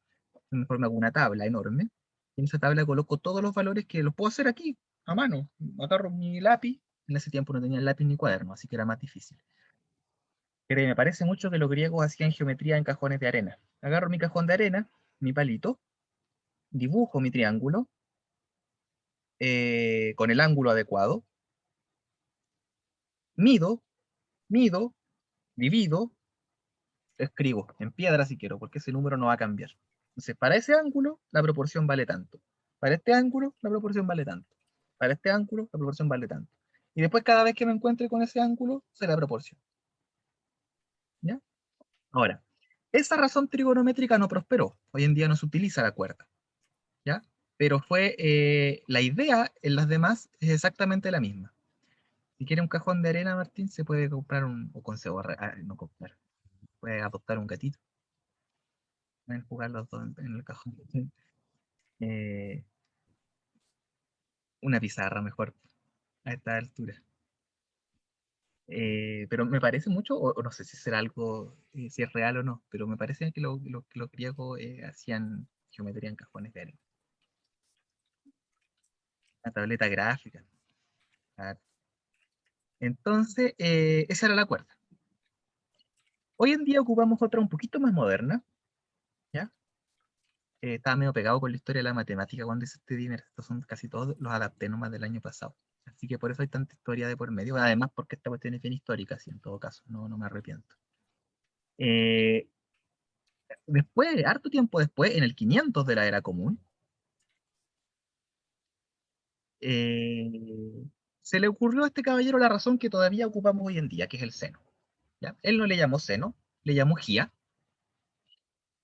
Mejor me hago una tabla enorme, y en esa tabla coloco todos los valores que los puedo hacer aquí, a mano. Agarro mi lápiz, en ese tiempo no tenía lápiz ni cuaderno, así que era más difícil. Pero me parece mucho que los griegos hacían geometría en cajones de arena. Agarro mi cajón de arena, mi palito, dibujo mi triángulo con el ángulo adecuado, mido, divido, escribo en piedra si quiero, porque ese número no va a cambiar. Entonces, para ese ángulo, la proporción vale tanto. Para este ángulo, la proporción vale tanto. Para este ángulo, la proporción vale tanto. Y después, cada vez que me encuentre con ese ángulo, se la proporción. ¿Ya? Ahora, esa razón trigonométrica no prosperó. Hoy en día no se utiliza la cuerda. ¿Ya? Pero fue la idea en las demás es exactamente la misma. Si quiere un cajón de arena, Martín, se puede comprar o no comprar. Puede adoptar un gatito. Pueden jugar los dos en el cajón. Eh, una pizarra mejor a esta altura. Pero me parece mucho, o no sé si será algo, si es real o no, pero me parece que los griegos hacían geometría en cajones de arena. Una tableta gráfica. Claro. Entonces, esa era la cuerda. Hoy en día ocupamos otra un poquito más moderna, ¿ya? Estaba medio pegado con la historia de la matemática cuando hice este dinero. Estos son casi todos, los adapté nomás del año pasado. Así que por eso hay tanta historia de por medio. Además, porque esta cuestión es bien histórica, sí, en todo caso, no me arrepiento. Después, harto tiempo después, en el 500 de la era común, se le ocurrió a este caballero la razón que todavía ocupamos hoy en día, que es el seno. ¿Ya? Él no le llamó seno, le llamó gia,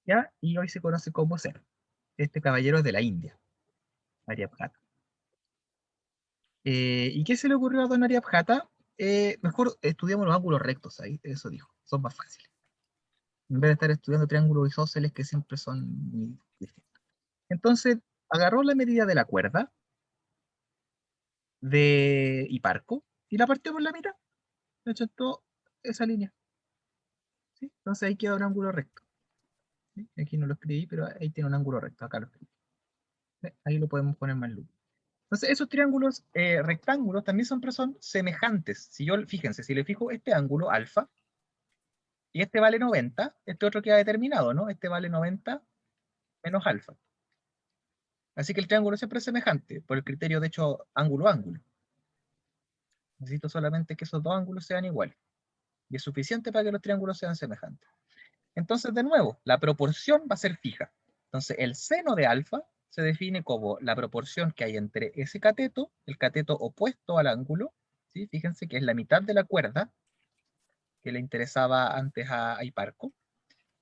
¿ya? Y hoy se conoce como seno. Este caballero es de la India, Aryabhata. ¿Y qué se le ocurrió a don Aryabhata? Mejor estudiamos los ángulos rectos, ahí, eso dijo, son más fáciles. En vez de estar estudiando triángulos isósceles que siempre son muy distintos. Entonces, agarró la medida de la cuerda de Hiparco y la partió por la mitad. Le echó esa línea. ¿Sí? Entonces ahí queda un ángulo recto. ¿Sí? Aquí no lo escribí, pero ahí tiene un ángulo recto. Acá lo escribí. ¿Sí? Ahí lo podemos poner más luz. Entonces, esos triángulos rectángulos también son semejantes. Si yo, fíjense, si le fijo este ángulo, alfa, y este vale 90, este otro queda determinado, ¿no? Este vale 90 menos alfa. Así que el triángulo siempre es semejante, por el criterio, de hecho, ángulo-ángulo. Necesito solamente que esos dos ángulos sean iguales. Y es suficiente para que los triángulos sean semejantes. Entonces, de nuevo, la proporción va a ser fija. Entonces, el seno de alfa se define como la proporción que hay entre ese cateto, el cateto opuesto al ángulo, ¿sí? Fíjense que es la mitad de la cuerda que le interesaba antes a Hiparco.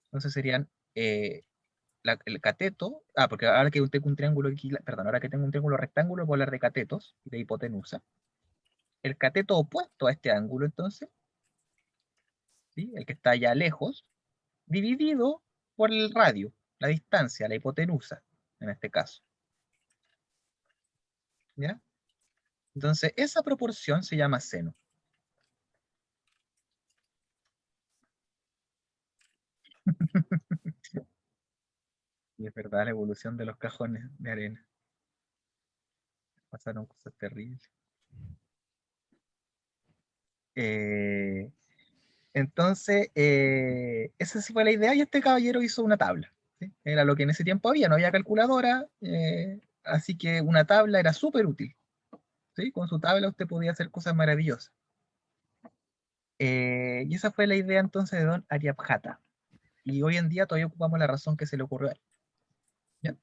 Entonces serían el cateto, porque ahora que tengo un triángulo aquí, perdón, ahora que tengo un triángulo rectángulo, voy a hablar de catetos y de hipotenusa. El cateto opuesto a este ángulo, entonces, ¿sí? El que está allá lejos, dividido por el radio, la distancia, la hipotenusa, en este caso. ¿Ya? Entonces, esa proporción se llama seno. Y es verdad, la evolución de los cajones de arena. Pasaron cosas terribles. Entonces, esa sí fue la idea y este caballero hizo una tabla. ¿Sí? Era lo que en ese tiempo había, no había calculadora, así que una tabla era súper útil. ¿Sí? Con su tabla usted podía hacer cosas maravillosas. Y esa fue la idea entonces de don Aryabhata. Y hoy en día todavía ocupamos la razón que se le ocurrió a él. ¿Ya?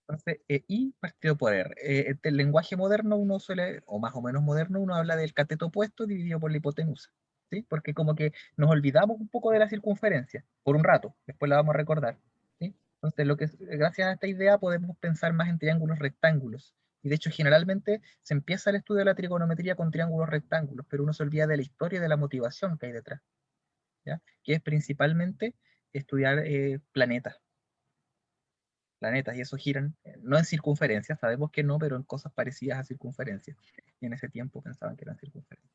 Entonces, I partido por R. Este, el lenguaje moderno uno suele, o más o menos moderno, uno habla del cateto opuesto dividido por la hipotenusa. ¿sí? Porque como que nos olvidamos un poco de la circunferencia, por un rato, después la vamos a recordar, ¿sí? Entonces, gracias a esta idea podemos pensar más en triángulos rectángulos. Y de hecho, generalmente se empieza el estudio de la trigonometría con triángulos rectángulos, pero uno se olvida de la historia y de la motivación que hay detrás, ¿ya? Que es principalmente estudiar planetas, y eso giran, no en circunferencias, sabemos que no, pero en cosas parecidas a circunferencias. Y en ese tiempo pensaban que eran circunferencias.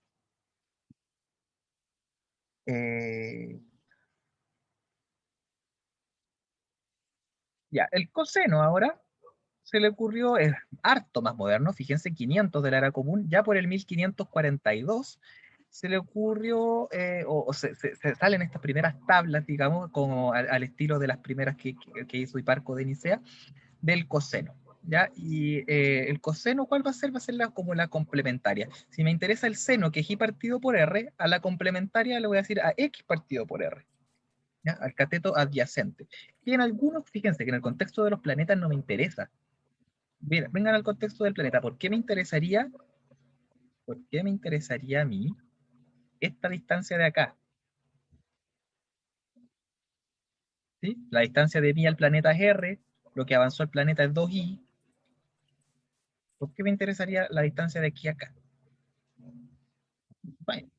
Ya, el coseno ahora se le ocurrió, es harto más moderno, fíjense, 500 de la era común, ya por el 1542 se le ocurrió, se salen estas primeras tablas, digamos, como al estilo de las primeras que hizo Hiparco de Nicea, del coseno. ¿Ya? Y el coseno, ¿cuál va a ser? Va a ser como la complementaria. Si me interesa el seno, que es y partido por r, a la complementaria le voy a decir a x partido por r. ¿Ya? Al cateto adyacente. Y en algunos, fíjense que en el contexto de los planetas no me interesa. Mira, vengan al contexto del planeta. ¿Por qué me interesaría a mí esta distancia de acá? ¿Sí? La distancia de mí al planeta es r, lo que avanzó el planeta es 2i. ¿Por qué me interesaría la distancia de aquí a acá? Bueno,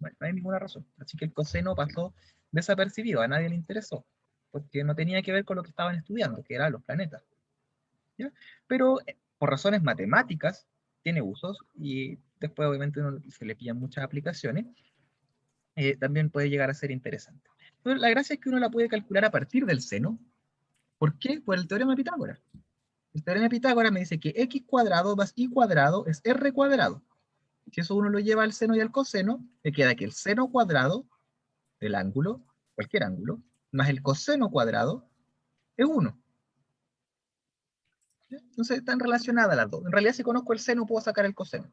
no hay ninguna razón. Así que el coseno pasó desapercibido, a nadie le interesó, porque no tenía que ver con lo que estaban estudiando, que eran los planetas. ¿Ya? Pero por razones matemáticas tiene usos y después obviamente se le pillan muchas aplicaciones, también puede llegar a ser interesante. Pero la gracia es que uno la puede calcular a partir del seno. ¿Por qué? Por el teorema de Pitágoras. El teorema de Pitágoras me dice que x cuadrado más y cuadrado es r cuadrado. Si eso uno lo lleva al seno y al coseno, me queda que el seno cuadrado del ángulo, cualquier ángulo, más el coseno cuadrado es 1. Entonces están relacionadas las dos. En realidad, si conozco el seno, puedo sacar el coseno.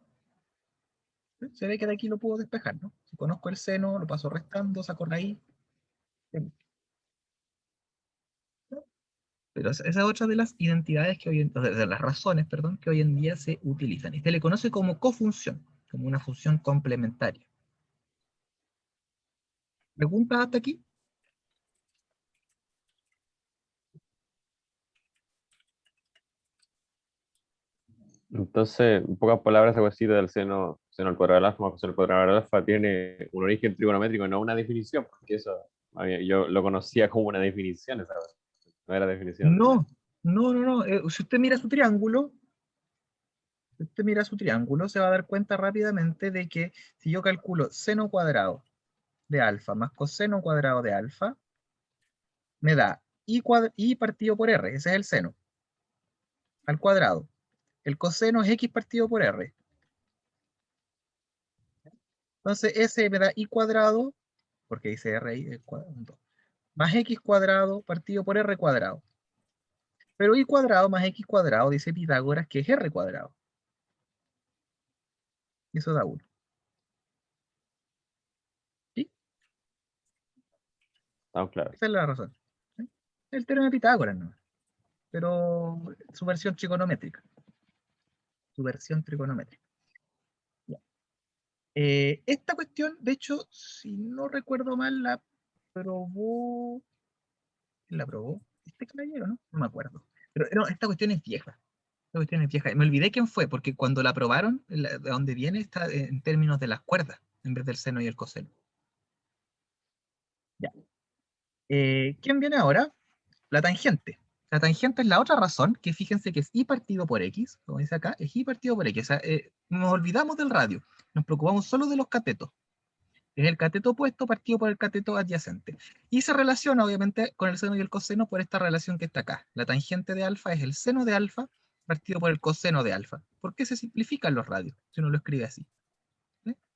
Se ve que de aquí lo puedo despejar, ¿no? Si conozco el seno, lo paso restando, saco raíz. Pero esa es otra de las identidades que de las razones, perdón, que hoy en día se utilizan. Y se le conoce como cofunción, como una función complementaria. ¿Preguntas hasta aquí? Entonces, en pocas palabras, esa cosita del seno al cuadrado del alfa más coseno al cuadrado del alfa tiene un origen trigonométrico, no una definición, porque eso yo lo conocía como una definición, esa cosa. No era definición. No, no. Si usted mira su triángulo, se va a dar cuenta rápidamente de que si yo calculo seno cuadrado de alfa más coseno cuadrado de alfa, me da i partido por r, ese es el seno, al cuadrado. El coseno es x partido por r. Entonces ese me da i cuadrado, porque dice r ahí, más x cuadrado partido por r cuadrado. Pero i cuadrado más x cuadrado dice Pitágoras que es r cuadrado. Y eso da 1. ¿Sí? Estamos claros. Esa es la razón. ¿Sí? El teorema de Pitágoras, ¿no? Pero su versión trigonométrica. Ya. Esta cuestión, de hecho, si no recuerdo mal, probó. ¿Quién la probó? ¿Este caballero, no? No me acuerdo. Pero no, esta cuestión es vieja. Esta cuestión es vieja. Me olvidé quién fue, porque cuando la probaron, de dónde viene, está en términos de las cuerdas, en vez del seno y el coseno. Ya. ¿Quién viene ahora? La tangente. La tangente es la otra razón, que fíjense que es i partido por x, como dice acá, es i partido por x. O sea, nos olvidamos del radio, nos preocupamos solo de los catetos. Es el cateto opuesto partido por el cateto adyacente. Y se relaciona, obviamente, con el seno y el coseno por esta relación que está acá. La tangente de alfa es el seno de alfa partido por el coseno de alfa. ¿Por qué se simplifican los radios si uno lo escribe así?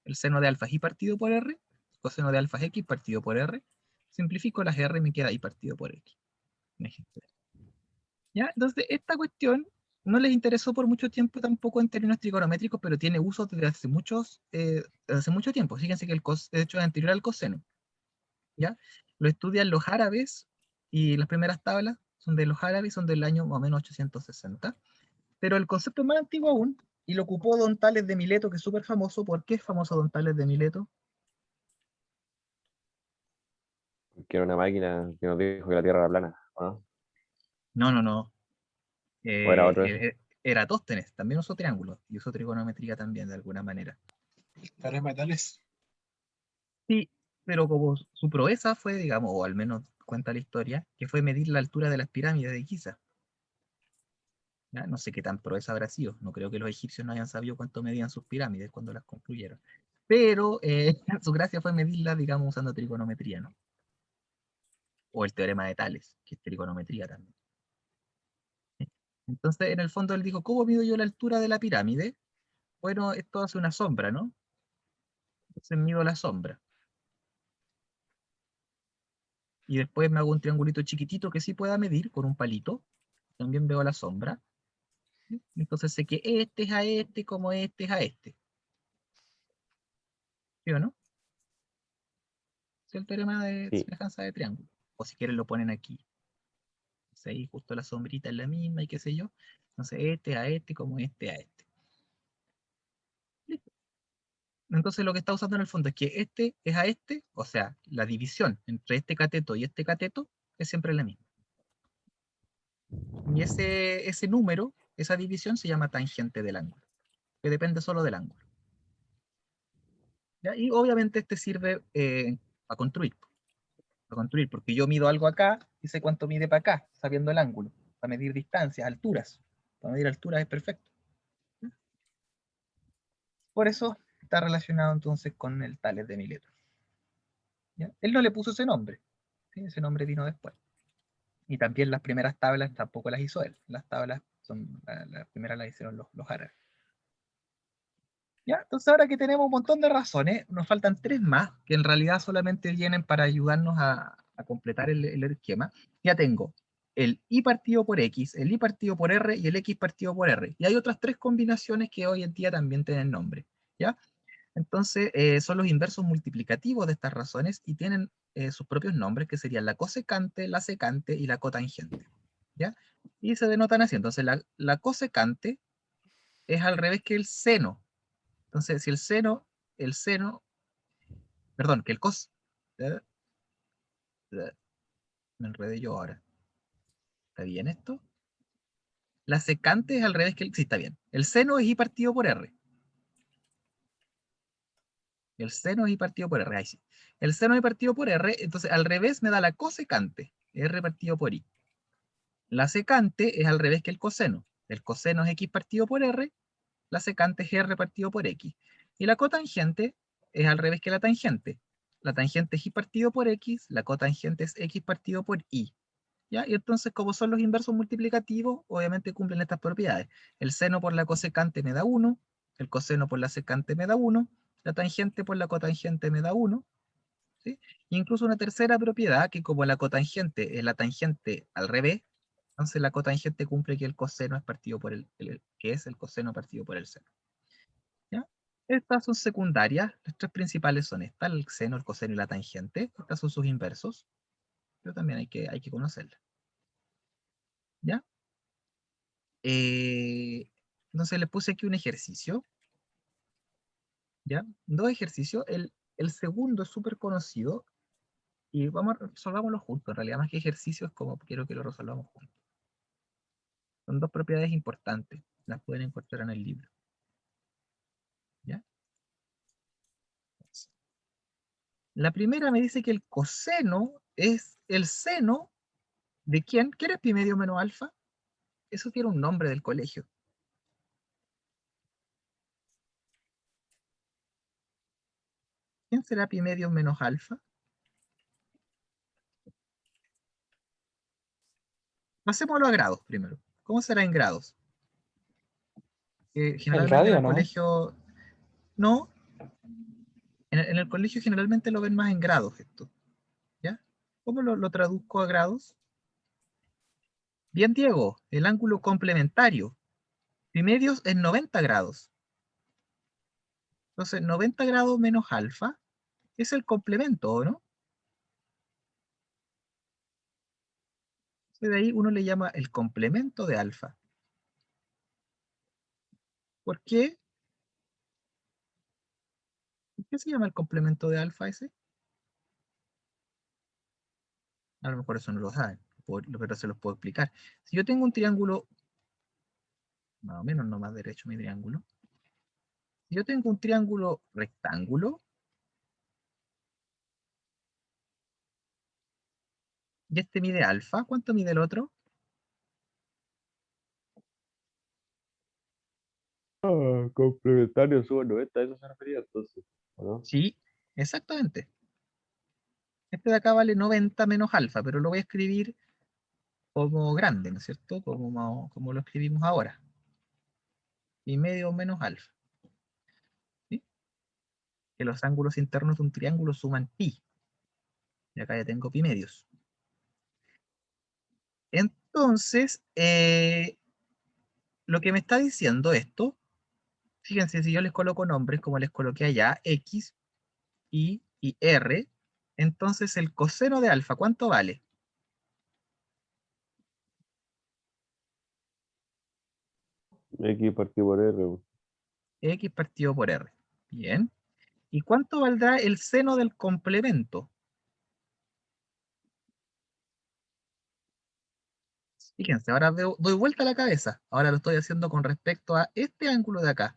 El seno de alfa es i partido por r, el coseno de alfa es x partido por r. Simplifico las r y me queda i partido por x. ¿Ya? Entonces, esta cuestión no les interesó por mucho tiempo tampoco en términos trigonométricos, pero tiene usos desde hace mucho tiempo. Fíjense que de hecho es anterior al coseno. ¿Ya? Lo estudian los árabes y las primeras tablas son de los árabes, son del año más o menos 860. Pero el concepto es más antiguo aún y lo ocupó Don Tales de Mileto, que es súper famoso. ¿Por qué es famoso Don Tales de Mileto? que era una máquina que nos dijo que la Tierra era plana, ¿o no? No. ¿O era otro eso? Eratóstenes también usó triángulos y usó trigonometría también de alguna manera. Teorema de Tales. Sí, pero como su proeza fue, digamos, o al menos cuenta la historia, que fue medir la altura de las pirámides de Giza. ¿Ya? No sé qué tan proeza habrá sido. No creo que los egipcios no hayan sabido cuánto medían sus pirámides cuando las construyeron. Pero su gracia fue medirlas, digamos, usando trigonometría, ¿no? O el teorema de Tales, que es trigonometría también. Entonces, en el fondo, él dijo, ¿cómo mido yo la altura de la pirámide? Bueno, esto hace una sombra, ¿no? Entonces mido la sombra. Y después me hago un triangulito chiquitito que sí pueda medir con un palito. También veo la sombra. ¿Sí? Entonces sé que este es a este como este es a este. ¿Sí o no? Es el teorema de Sí. semejanza de triángulo. O si quieren lo ponen aquí. Entonces ahí justo la sombrita es la misma y qué sé yo. Entonces este a este como este a este. Listo. Entonces lo que está usando en el fondo es que este es a este, o sea, la división entre este cateto y este cateto es siempre la misma. Y ese número, esa división se llama tangente del ángulo, que depende solo del ángulo. ¿Ya? Y obviamente este sirve para construir, porque yo mido algo acá y sé cuánto mide para acá, sabiendo el ángulo, para medir distancias, alturas. Para medir alturas es perfecto. Por eso está relacionado entonces con el Tales de Mileto. ¿Ya? Él no le puso ese nombre, ¿sí? Ese nombre vino después. Y también las primeras tablas tampoco las hizo él. Las tablas son, las primeras las hicieron los árabes. ¿Ya? Entonces ahora que tenemos un montón de razones, nos faltan 3 más, que en realidad solamente vienen para ayudarnos a completar el esquema. Ya tengo el y partido por x, el y partido por r y el x partido por r. Y hay otras 3 combinaciones que hoy en día también tienen nombre. ¿Ya? Entonces son los inversos multiplicativos de estas razones y tienen sus propios nombres, que serían la cosecante, la secante y la cotangente. ¿Ya? Y se denotan así. Entonces la cosecante es al revés que el seno. Entonces, si el seno, perdón, que el cos, eh, me enredé yo ahora. ¿Está bien esto? La secante es al revés que el, sí, está bien. El seno es y partido por r. El seno es y partido por r, ahí sí. El seno es y partido por r, entonces al revés me da la cosecante, r partido por y. La secante es al revés que el coseno. El coseno es x partido por r, la secante es r partido por x. Y la cotangente es al revés que la tangente. La tangente es y partido por x, la cotangente es x partido por y. ¿Ya? Y entonces, como son los inversos multiplicativos, obviamente cumplen estas propiedades. El seno por la cosecante me da 1, el coseno por la secante me da 1, la tangente por la cotangente me da 1. ¿Sí? Incluso una tercera propiedad, que como la cotangente es la tangente al revés, entonces la cotangente cumple que el coseno es partido por que es el coseno partido por el seno. ¿Ya? Estas son secundarias, las 3 principales son estas, el seno, el coseno y la tangente. Estas son sus inversos, pero también hay que conocerlas. ¿Ya? Entonces le puse aquí un ejercicio, ¿ya? 2 ejercicios. El segundo es súper conocido y resolvámoslo juntos. En realidad, más que ejercicio, es como quiero que lo resolvamos juntos. Son 2 propiedades importantes. Las pueden encontrar en el libro. ¿Ya? La primera me dice que el coseno es el seno de ¿quién? ¿Quién es pi medio menos alfa? Eso tiene un nombre del colegio. ¿Quién será pi medio menos alfa? Pasémoslo a grados primero. ¿Cómo será en grados? El Generalmente en radio, el ¿no? colegio, no, en el colegio generalmente lo ven más en grados esto. ¿Ya? ¿Cómo lo traduzco a grados? Bien, Diego, el ángulo complementario. Pi medios es 90 grados. Entonces, 90 grados menos alfa es el complemento, ¿no? Entonces, de ahí uno le llama el complemento de alfa. ¿Por qué? ¿Por qué se llama el complemento de alfa ese? A lo mejor eso no lo saben, pero se los puedo explicar. Si yo tengo un triángulo, más o menos no más derecho mi triángulo. Si yo tengo un triángulo rectángulo, y este mide alfa, ¿cuánto mide el otro? Complementario sube 90, eso se refería entonces, ¿o no? Sí, exactamente. Este de acá vale 90 menos alfa, pero lo voy a escribir como grande, ¿no es cierto? Como lo escribimos ahora. Pi medio menos alfa. ¿Sí? Que los ángulos internos de un triángulo suman pi. Y acá ya tengo pi medios. Entonces, lo que me está diciendo esto, fíjense, si yo les coloco nombres como les coloqué allá, X, Y y R, entonces el coseno de alfa, ¿cuánto vale? X partido por R, pues. X partido por R. Bien. ¿Y cuánto valdrá el seno del complemento? Fíjense, ahora doy vuelta a la cabeza. Ahora lo estoy haciendo con respecto a este ángulo de acá.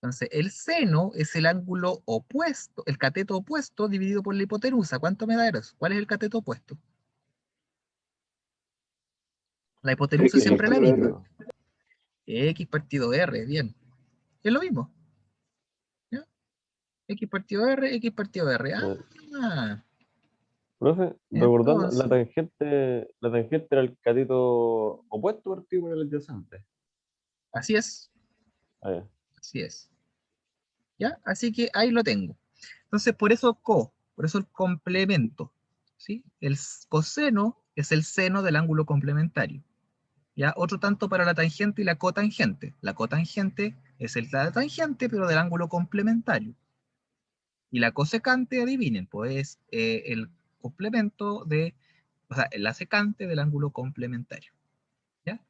Entonces, el seno es el ángulo opuesto, el cateto opuesto dividido por la hipotenusa. ¿Cuánto me da eso? ¿Cuál es el cateto opuesto? La hipotenusa es X siempre la partido R, misma. X partido R, bien. Es lo mismo. ¿Ya? X partido R, X partido R. pues. Ah, Profe, recordando, entonces, la tangente era el cateto opuesto partido por el adyacente. así es, Ah, ya. así es. ¿Ya? Así que ahí lo tengo. Entonces, por eso el complemento, ¿sí? El coseno es el seno del ángulo complementario. ¿Ya? Otro tanto para la tangente y la cotangente. La cotangente es la tangente, pero del ángulo complementario. Y la cosecante, adivinen, pues es el complemento o sea, la secante del ángulo complementario. ¿Ya?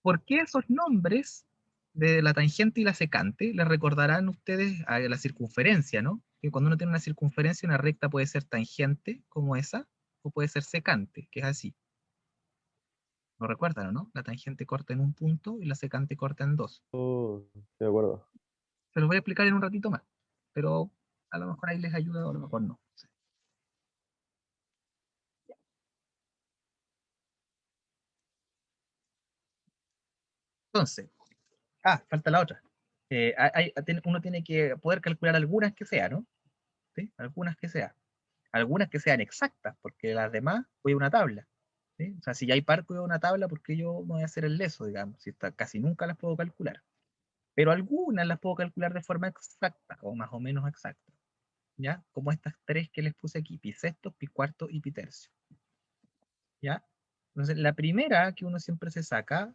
¿Por qué esos nombres de la tangente y la secante les recordarán ustedes a la circunferencia, ¿no? Que cuando uno tiene una circunferencia, una recta puede ser tangente, como esa, o puede ser secante, que es así. ¿Lo recuerdan o no? La tangente corta en un punto y la secante corta en dos. Oh, estoy de acuerdo. Se los voy a explicar en un ratito más, pero a lo mejor ahí les ayuda o a lo mejor no. Entonces, falta la otra. Uno tiene que poder calcular algunas que sean, ¿no? ¿Sí? Algunas que sean. Algunas que sean exactas, porque las demás voy a una tabla. ¿Sí? O sea, si ya hay par, voy a una tabla porque yo no voy a hacer el leso, digamos. Si casi nunca las puedo calcular. Pero algunas las puedo calcular de forma exacta, o más o menos exacta. ¿Ya? Como estas tres que les puse aquí, pi sexto, pi cuarto y pi tercio. ¿Ya? Entonces, la primera que uno siempre se saca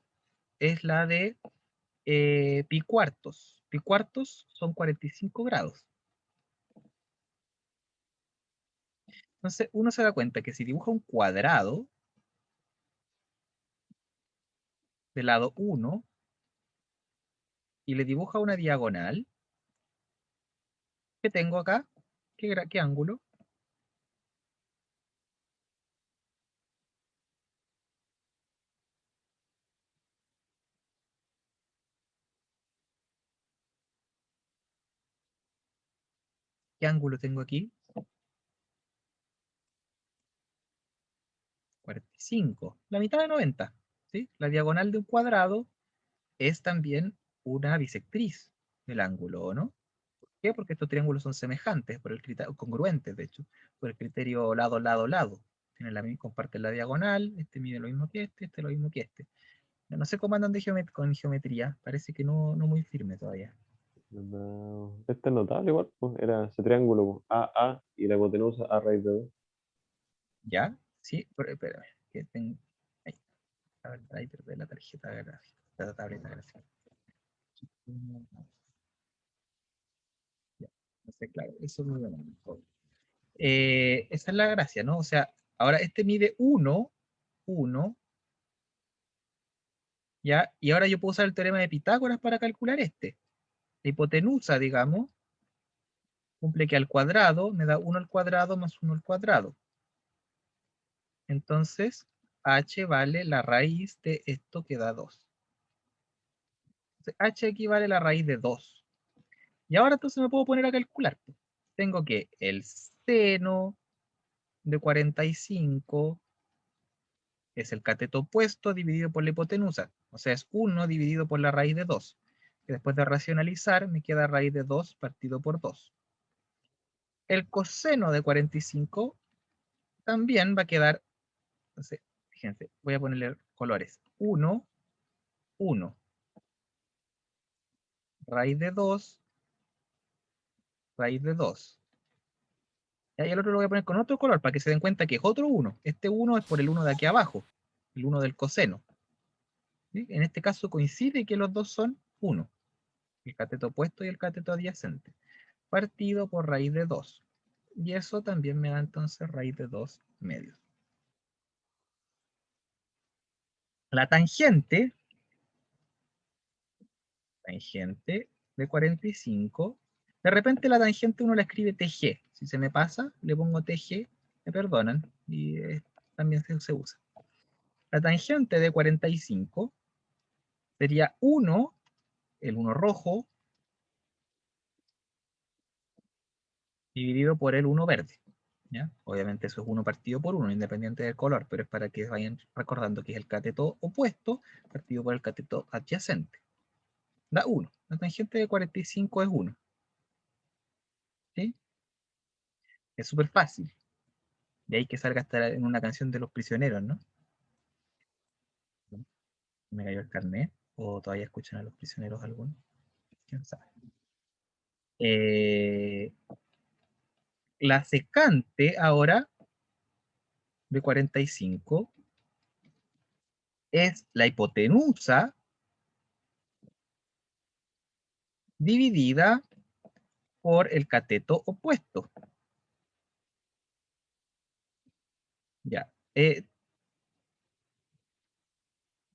es la de pi cuartos. Pi cuartos son 45 grados. Entonces, uno se da cuenta que si dibuja un cuadrado de lado 1 y le dibuja una diagonal, ¿qué tengo acá? ¿Qué ángulo? ¿Qué ángulo tengo aquí? 45, la mitad de 90. ¿Sí? La diagonal de un cuadrado es también una bisectriz del ángulo, ¿o no? ¿Por qué? Porque estos triángulos son semejantes, por el criterio, congruentes, de hecho, por el criterio lado, lado, lado. Comparten la diagonal, este mide lo mismo que este lo mismo que este. No sé cómo andan con geometría, parece que no muy firme todavía. No, este es notable igual, pues. Era ese triángulo, pues, A y la hipotenusa A raíz de 2. ¿Ya? Sí, pero espérame, que tengo... Ahí, a ver, ahí perdí la tarjeta gráfica, la tableta gráfica. Ya, no sé, claro, eso es muy bueno. Esa es la gracia, ¿no? O sea, ahora este mide 1, ¿ya? Y ahora yo puedo usar el teorema de Pitágoras para calcular este. La hipotenusa, digamos, cumple que al cuadrado me da 1 al cuadrado más 1 al cuadrado. Entonces, h vale la raíz de esto que da 2. Entonces, h equivale a la raíz de 2. Y ahora entonces me puedo poner a calcular. Tengo que el seno de 45 es el cateto opuesto dividido por la hipotenusa. O sea, es 1 dividido por la raíz de 2. Que después de racionalizar me queda raíz de 2 partido por 2. El coseno de 45 también va a quedar, entonces, fíjense, voy a ponerle colores. 1, 1. Raíz de 2, raíz de 2. Y el otro lo voy a poner con otro color para que se den cuenta que es otro 1. Este 1 es por el 1 de aquí abajo, el 1 del coseno. ¿Sí? En este caso coincide que los dos son 1. El cateto opuesto y el cateto adyacente. Partido por raíz de 2. Y eso también me da entonces raíz de 2 medios. La tangente de 45, de repente la tangente uno la escribe TG. Si se me pasa, le pongo TG, me perdonan, y también se usa. La tangente de 45 sería 1, el 1 rojo, dividido por el 1 verde. ¿Ya? Obviamente eso es 1 partido por 1, independiente del color, pero es para que vayan recordando que es el cateto opuesto partido por el cateto adyacente. Da 1. La tangente de 45 es 1. ¿Sí? Es súper fácil. De ahí que salga hasta en una canción de Los Prisioneros, ¿no? Me cayó el carnet. O todavía escuchan a Los Prisioneros algunos. ¿Quién sabe? La secante ahora de 45 es la hipotenusa dividida por el cateto opuesto. Ya.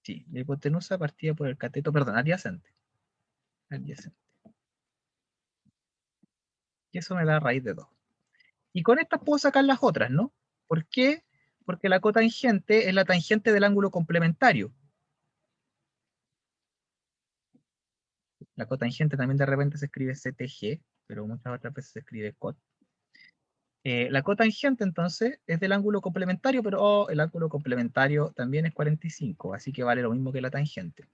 Sí, la hipotenusa partida por el cateto, perdón, adyacente. Adyacente. Y eso me da raíz de 2. Y con estas puedo sacar las otras, ¿no? ¿Por qué? Porque la cotangente es la tangente del ángulo complementario. La cotangente también de repente se escribe CTG, pero muchas otras veces se escribe cot. La cotangente entonces es del ángulo complementario, pero el ángulo complementario también es 45, así que vale lo mismo que la tangente.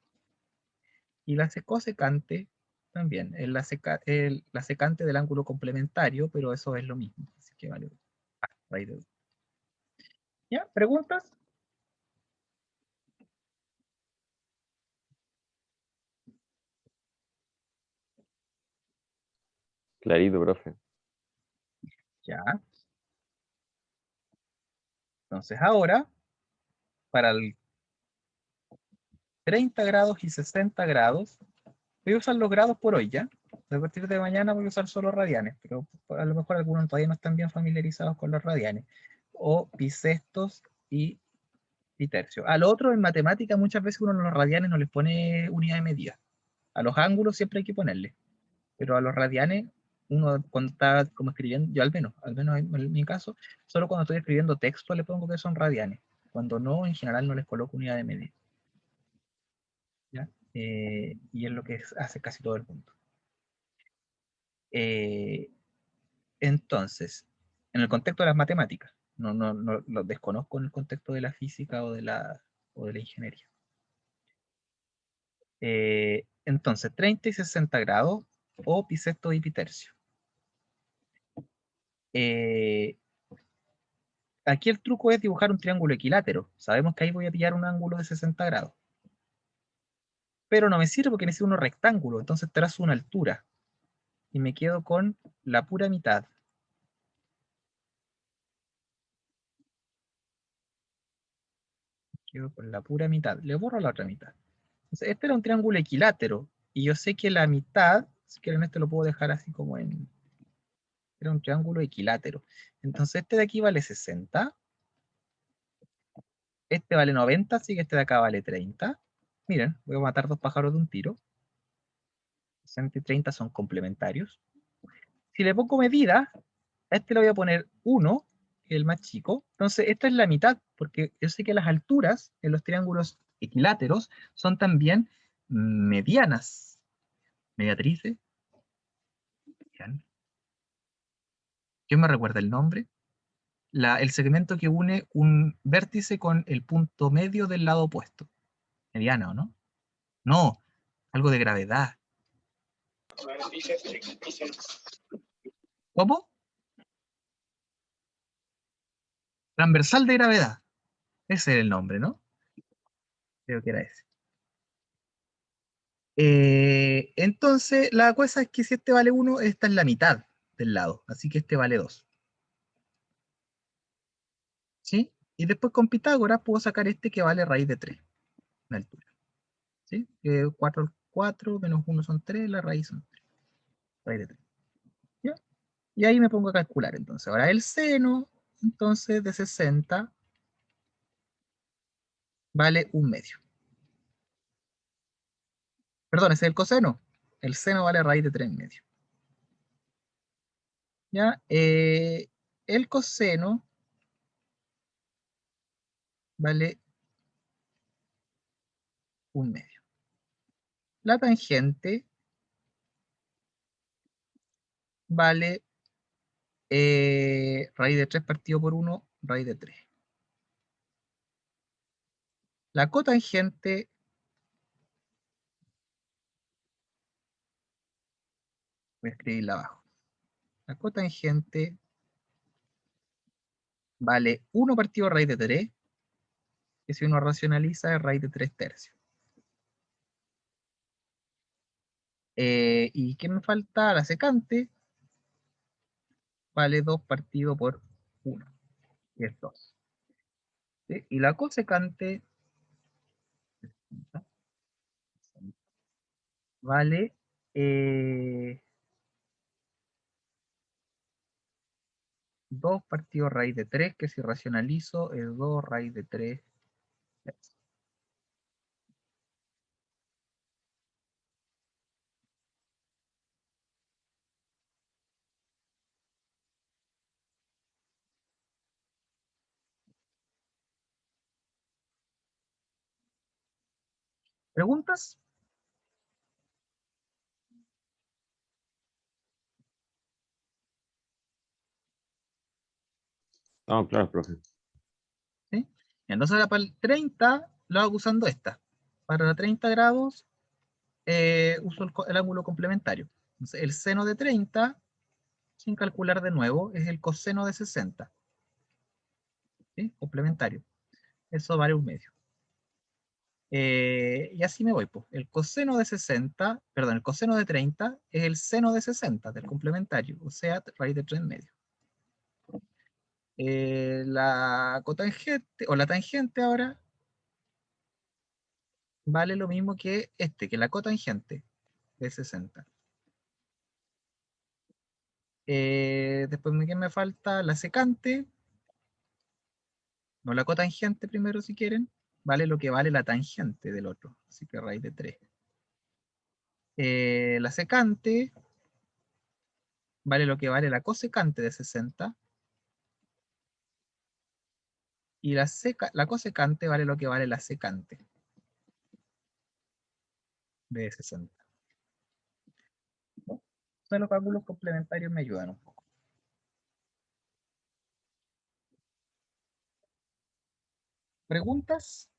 Y la cosecante también es la secante del ángulo complementario, pero eso es lo mismo, así que vale. Raíz de 2. ¿Ya? ¿Preguntas? Clarito, profe. Ya. Entonces ahora, para el 30 grados y 60 grados, voy a usar los grados por hoy, ¿ya? A partir de mañana voy a usar solo radianes, pero a lo mejor algunos todavía no están bien familiarizados con los radianes. O bisestos y tercios. Al otro, en matemática, muchas veces uno a los radianes no les pone unidad de medida. A los ángulos siempre hay que ponerle. Pero a los radianes, uno cuando está como escribiendo, yo al menos en mi caso, solo cuando estoy escribiendo texto le pongo que son radianes. Cuando no, en general no les coloco unidad de medida. ¿Ya? Y es lo que hace casi todo el mundo. Entonces, en el contexto de las matemáticas, no lo desconozco en el contexto de la física o de la ingeniería. Entonces, 30 y 60 grados o bisecto y bitercio. Aquí el truco es dibujar un triángulo equilátero. Sabemos que ahí voy a pillar un ángulo de 60 grados. Pero no me sirve porque necesito un rectángulo, entonces trazo una altura. Y me quedo con la pura mitad. Quedo con la pura mitad. Le borro la otra mitad. Entonces, este era un triángulo equilátero. Y yo sé que la mitad, si quieren este lo puedo dejar así como en... Era un triángulo equilátero. Entonces este de aquí vale 60. Este vale 90, así que este de acá vale 30. Miren, voy a matar dos pájaros de un tiro. 60 y 30 son complementarios. Si le pongo medida, a este le voy a poner 1, el más chico. Entonces, esta es la mitad, porque yo sé que las alturas en los triángulos equiláteros son también medianas. Mediatrices. Bien. ¿Quién me recuerda el nombre? El segmento que une un vértice con el punto medio del lado opuesto. Mediana, ¿o no? No, algo de gravedad. ¿Cómo? Transversal de gravedad. Ese es el nombre, ¿no? Creo que era ese. Entonces, la cosa es que si este vale 1, esta es la mitad del lado. Así que este vale 2. ¿Sí? Y después con Pitágoras puedo sacar este que vale raíz de 3. La altura. ¿Sí? 4 menos 1 son 3, la raíz son 3. Raíz de 3. ¿Ya? Y ahí me pongo a calcular. Entonces, ahora el seno, entonces, de 60 vale 1/2. Perdón, ese es el coseno. El seno vale raíz de 3/2. ¿Ya? El coseno vale 1/2. La tangente vale raíz de 3 partido por 1, raíz de 3. La cotangente voy a escribirla abajo. La cotangente vale 1 partido raíz de 3, que si uno racionaliza es raíz de 3 tercios. ¿Y qué me falta? La secante vale 2 partido por 1, que es 2. ¿Sí? Y la cosecante vale 2 partido raíz de 3, que si racionalizo es 2 raíz de 3. ¿Preguntas? No, claro, profe. ¿Sí? Entonces ahora para el 30 lo hago usando esta. Para 30 grados uso el ángulo complementario. Entonces, el seno de 30, sin calcular de nuevo, es el coseno de 60. ¿Sí? Complementario. Eso vale 1/2. Y así me voy, pues. El coseno de 60, perdón, el coseno de 30 es el seno de 60 del complementario, o sea, raíz de 3/2. La cotangente, o la tangente ahora, vale lo mismo que que la cotangente de 60. Después, ¿qué me falta? La secante, no la cotangente primero si quieren, vale lo que vale la tangente del otro, así que raíz de 3. La secante vale lo que vale la cosecante de 60, y la cosecante vale lo que vale la secante de 60. ¿No? Entonces los cálculos complementarios me ayudan un poco. ¿Preguntas?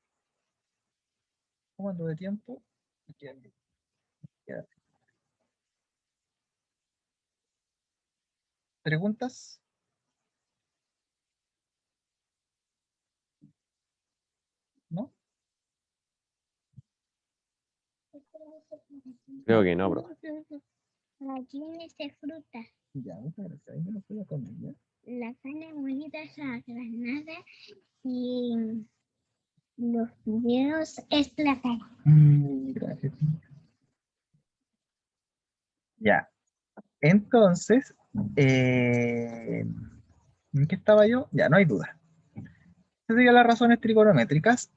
¿Cómo ando de tiempo? Quédate. ¿Preguntas? ¿No? Creo que no, profe. Rallines de fruta. Ya, muchas gracias. Ahí me lo voy a comer, ¿ya? La carne molida es la granada y los fideos es la carne. Gracias. Ya. Entonces, ¿en qué estaba yo? Ya, no hay duda. Estas serían las razones trigonométricas.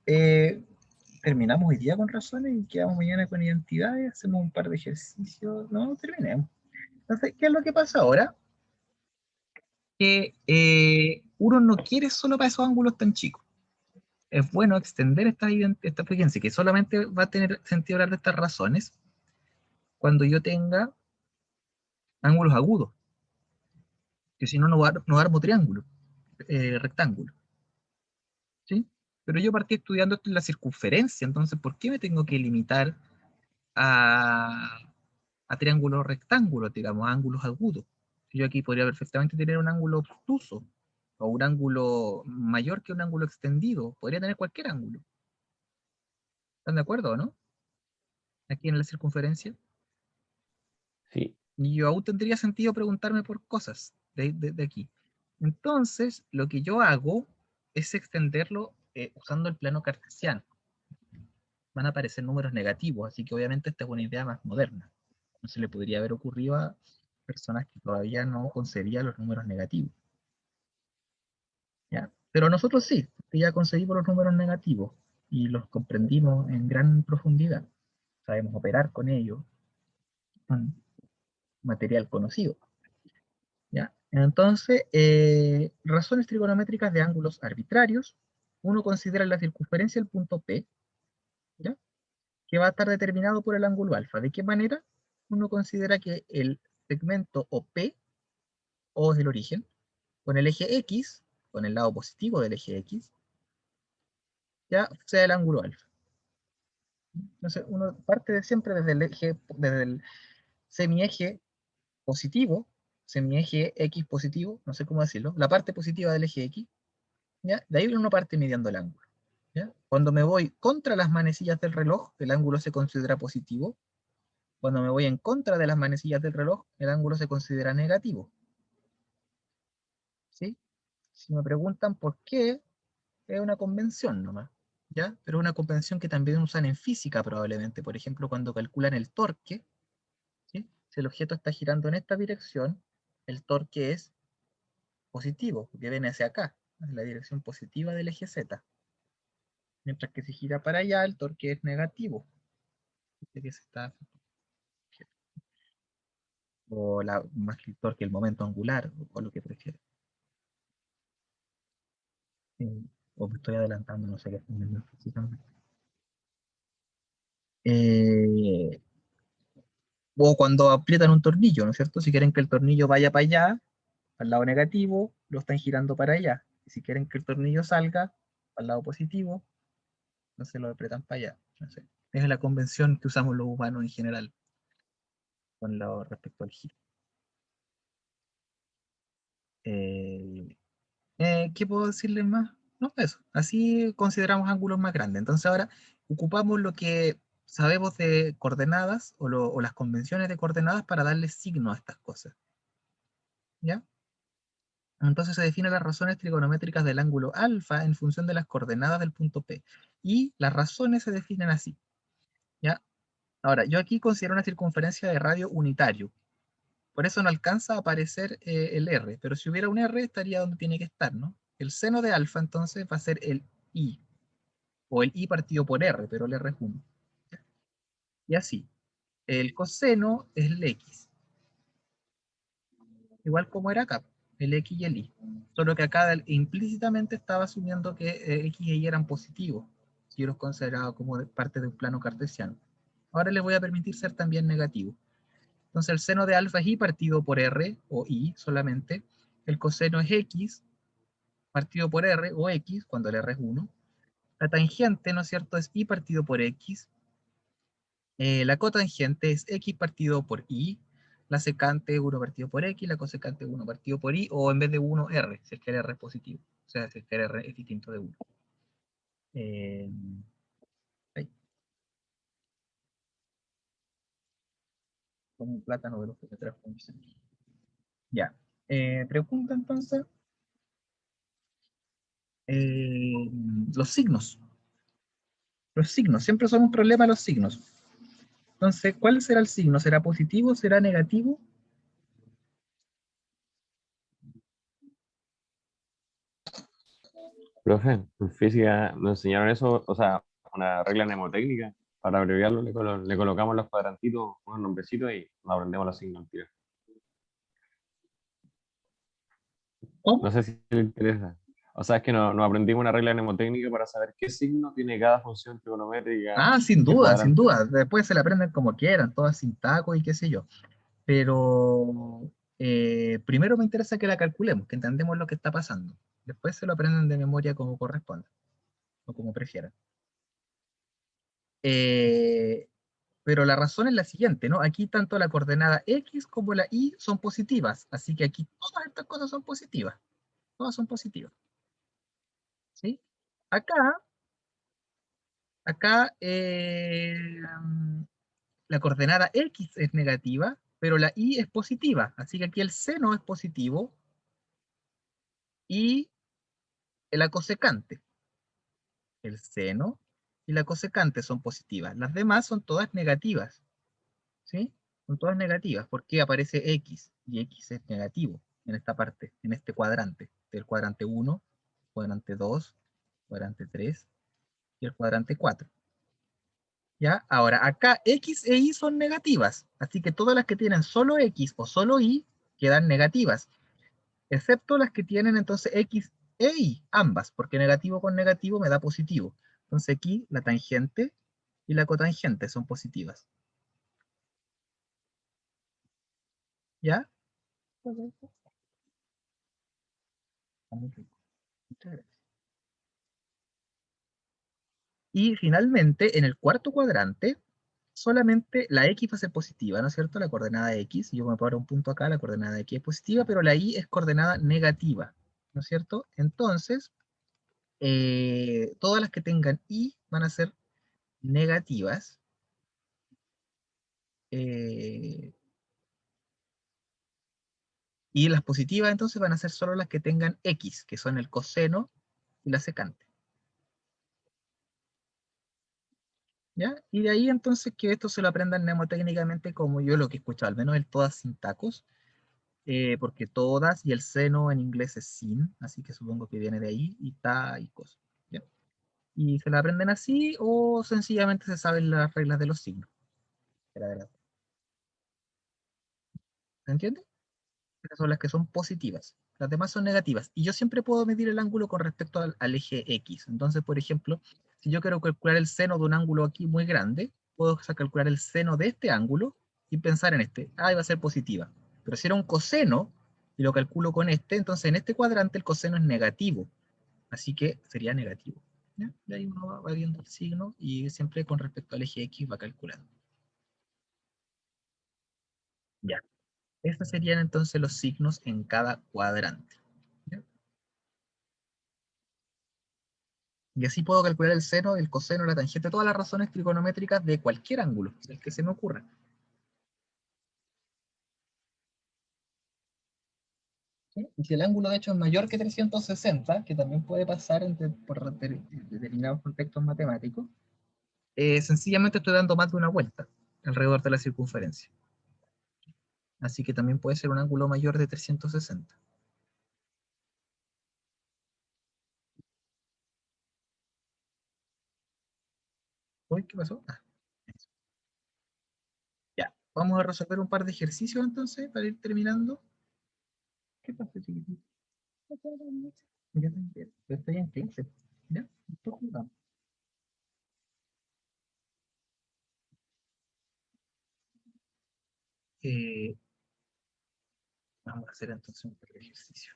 Terminamos hoy día con razones y quedamos mañana con identidades. Hacemos un par de ejercicios. No, terminemos. Entonces, ¿qué es lo que pasa ahora? Que uno no quiere solo para esos ángulos tan chicos. Es bueno extender esta frecuencia, que solamente va a tener sentido hablar de estas razones cuando yo tenga ángulos agudos, que si no, no armo triángulo, rectángulo. ¿Sí? Pero yo partí estudiando esto en la circunferencia, entonces, ¿por qué me tengo que limitar a triángulos rectángulos, digamos, a ángulos agudos? Yo aquí podría perfectamente tener un ángulo obtuso, o un ángulo mayor que un ángulo extendido. Podría tener cualquier ángulo. ¿Están de acuerdo o no? Aquí en la circunferencia. Sí. Y yo aún tendría sentido preguntarme por cosas de aquí. Entonces, lo que yo hago es extenderlo usando el plano cartesiano. Van a aparecer números negativos, así que obviamente esta es una idea más moderna. No se le podría haber ocurrido a personas que todavía no concebían los números negativos. ¿Ya? Pero nosotros sí, porque ya concebimos los números negativos y los comprendimos en gran profundidad. Sabemos operar con ellos, con material conocido. ¿Ya? Entonces, razones trigonométricas de ángulos arbitrarios. Uno considera la circunferencia del punto P, ¿ya? Que va a estar determinado por el ángulo alfa. ¿De qué manera? Uno considera que el segmento OP, O es el origen, con el eje X, con el lado positivo del eje X, ya sea el ángulo alfa. Entonces, uno parte de siempre desde el semieje positivo, semieje X positivo, no sé cómo decirlo, la parte positiva del eje X, ¿ya? De ahí uno parte midiendo el ángulo. ¿Ya? Cuando me voy contra las manecillas del reloj, el ángulo se considera positivo. Cuando me voy en contra de las manecillas del reloj, el ángulo se considera negativo. ¿Sí? Si me preguntan por qué, es una convención nomás, ¿ya? Pero una convención que también usan en física probablemente. Por ejemplo, cuando calculan el torque, ¿sí? Si el objeto está girando en esta dirección, el torque es positivo, porque viene hacia acá, en la dirección positiva del eje Z. Mientras que si gira para allá, el torque es negativo. Que se está, o más que el torque, el momento angular, o lo que prefiera. O me estoy adelantando, no sé qué estoy viendo físicamente. O cuando aprietan un tornillo, ¿no es cierto? Si quieren que el tornillo vaya para allá, al lado negativo, lo están girando para allá. Y si quieren que el tornillo salga al lado positivo, no se lo apretan para allá. No sé. Es la convención que usamos los humanos en general con lo respecto al giro. ¿Qué puedo decirles más? No, eso. Así consideramos ángulos más grandes. Entonces ahora ocupamos lo que sabemos de coordenadas o las convenciones de coordenadas para darle signo a estas cosas. ¿Ya? Entonces se definen las razones trigonométricas del ángulo alfa en función de las coordenadas del punto P. Y las razones se definen así. ¿Ya? Ahora, yo aquí considero una circunferencia de radio unitario. Por eso no alcanza a aparecer el R, pero si hubiera un R estaría donde tiene que estar, ¿no? El seno de alfa entonces va a ser el I, o el I partido por R, pero el R es 1. Y así. El coseno es el X, igual como era acá, el X y el Y. Solo que acá implícitamente estaba asumiendo que X y Y eran positivos, si yo los consideraba como parte de un plano cartesiano. Ahora les voy a permitir ser también negativos. Entonces el seno de alfa es I partido por R, o I solamente. El coseno es X partido por R, o X, cuando el R es 1. La tangente, ¿no es cierto?, es I partido por X. La cotangente es X partido por Y. La secante 1 partido por X, la cosecante 1 partido por Y, o en vez de 1, R, si es que el R es positivo. O sea, si es que el R es distinto de 1. Ahí. Como un plátano de los que me trajo. Ya. Pregunta entonces. Los signos. Los signos, siempre son un problema los signos. Entonces, ¿cuál será el signo? ¿Será positivo? ¿Será negativo? Profe, en física nos enseñaron eso, o sea, una regla mnemotécnica. Para abreviarlo, le colocamos los cuadrantitos, unos nombrecitos y nos aprendemos los signos, tío. ¿Cómo? No sé si le interesa. O sea, es que no aprendimos una regla mnemotécnica para saber qué signo tiene cada función trigonométrica Ah, sin y qué duda, sin cuadrante. duda. Después se la aprenden como quieran, todas sin taco y qué sé yo. Pero primero me interesa que la calculemos, que entendemos lo que está pasando. Después se lo aprenden de memoria como corresponda, o como prefieran. Eh, pero la razón es la siguiente, ¿no? Aquí tanto la coordenada X como la Y son positivas, así que aquí todas estas cosas son positivas. Todas son positivas. ¿Sí? Acá, acá la coordenada X es negativa, pero la Y es positiva. Así que aquí el seno es positivo y la cosecante. El seno y la cosecante son positivas. Las demás son todas negativas. ¿Sí? Son todas negativas porque aparece X y X es negativo en esta parte, en este cuadrante. Del cuadrante 1, cuadrante 2, cuadrante 3 y el cuadrante 4. ¿Ya? Ahora, acá X e Y son negativas, así que todas las que tienen solo X o solo Y quedan negativas, excepto las que tienen entonces X e Y, ambas, porque negativo con negativo me da positivo. Entonces aquí la tangente y la cotangente son positivas. ¿Ya? Muy rico. Muchas gracias. Y finalmente, en el cuarto cuadrante, solamente la X va a ser positiva, ¿no es cierto? La coordenada X, yo me paro un punto acá, la coordenada X es positiva, pero la Y es coordenada negativa, ¿no es cierto? Entonces, todas las que tengan Y van a ser negativas. eh, y las positivas entonces van a ser solo las que tengan X, que son el coseno y la secante. ¿Ya? Y de ahí entonces que esto se lo aprendan mnemotécnicamente como yo lo que he escuchado, al menos el todas sin tacos, porque todas y el seno en inglés es sin, así que supongo que viene de ahí, y ta y cosas. ¿Ya? Y se la aprenden así o sencillamente se saben las reglas de los signos. ¿Se entiende? Esas son las que son positivas. Las demás son negativas. Y yo siempre puedo medir el ángulo con respecto al eje X. Entonces, por ejemplo, si yo quiero calcular el seno de un ángulo aquí muy grande, puedo calcular el seno de este ángulo y pensar en este. Ah, va a ser positiva. Pero si era un coseno y lo calculo con este, entonces en este cuadrante el coseno es negativo. Así que sería negativo. ¿Ya? Y ahí uno va viendo el signo y siempre con respecto al eje X va calculando. Ya. Estos serían entonces los signos en cada cuadrante. ¿Ya? Y así puedo calcular el seno, el coseno, la tangente, todas las razones trigonométricas de cualquier ángulo, el que se me ocurra. ¿Sí? Y si el ángulo de hecho es mayor que 360, que también puede pasar por determinados contextos matemáticos, sencillamente estoy dando más de una vuelta alrededor de la circunferencia. Así que también puede ser un ángulo mayor de 360. Uy, ¿qué pasó? Ah, eso. Ya, vamos a resolver un par de ejercicios entonces para ir terminando. ¿Qué pasa, chiquitito? Ya te entiendo. Estoy en clase. ¿Ya? Estoy jugando. Eh, Vamos a hacer entonces un breve ejercicio.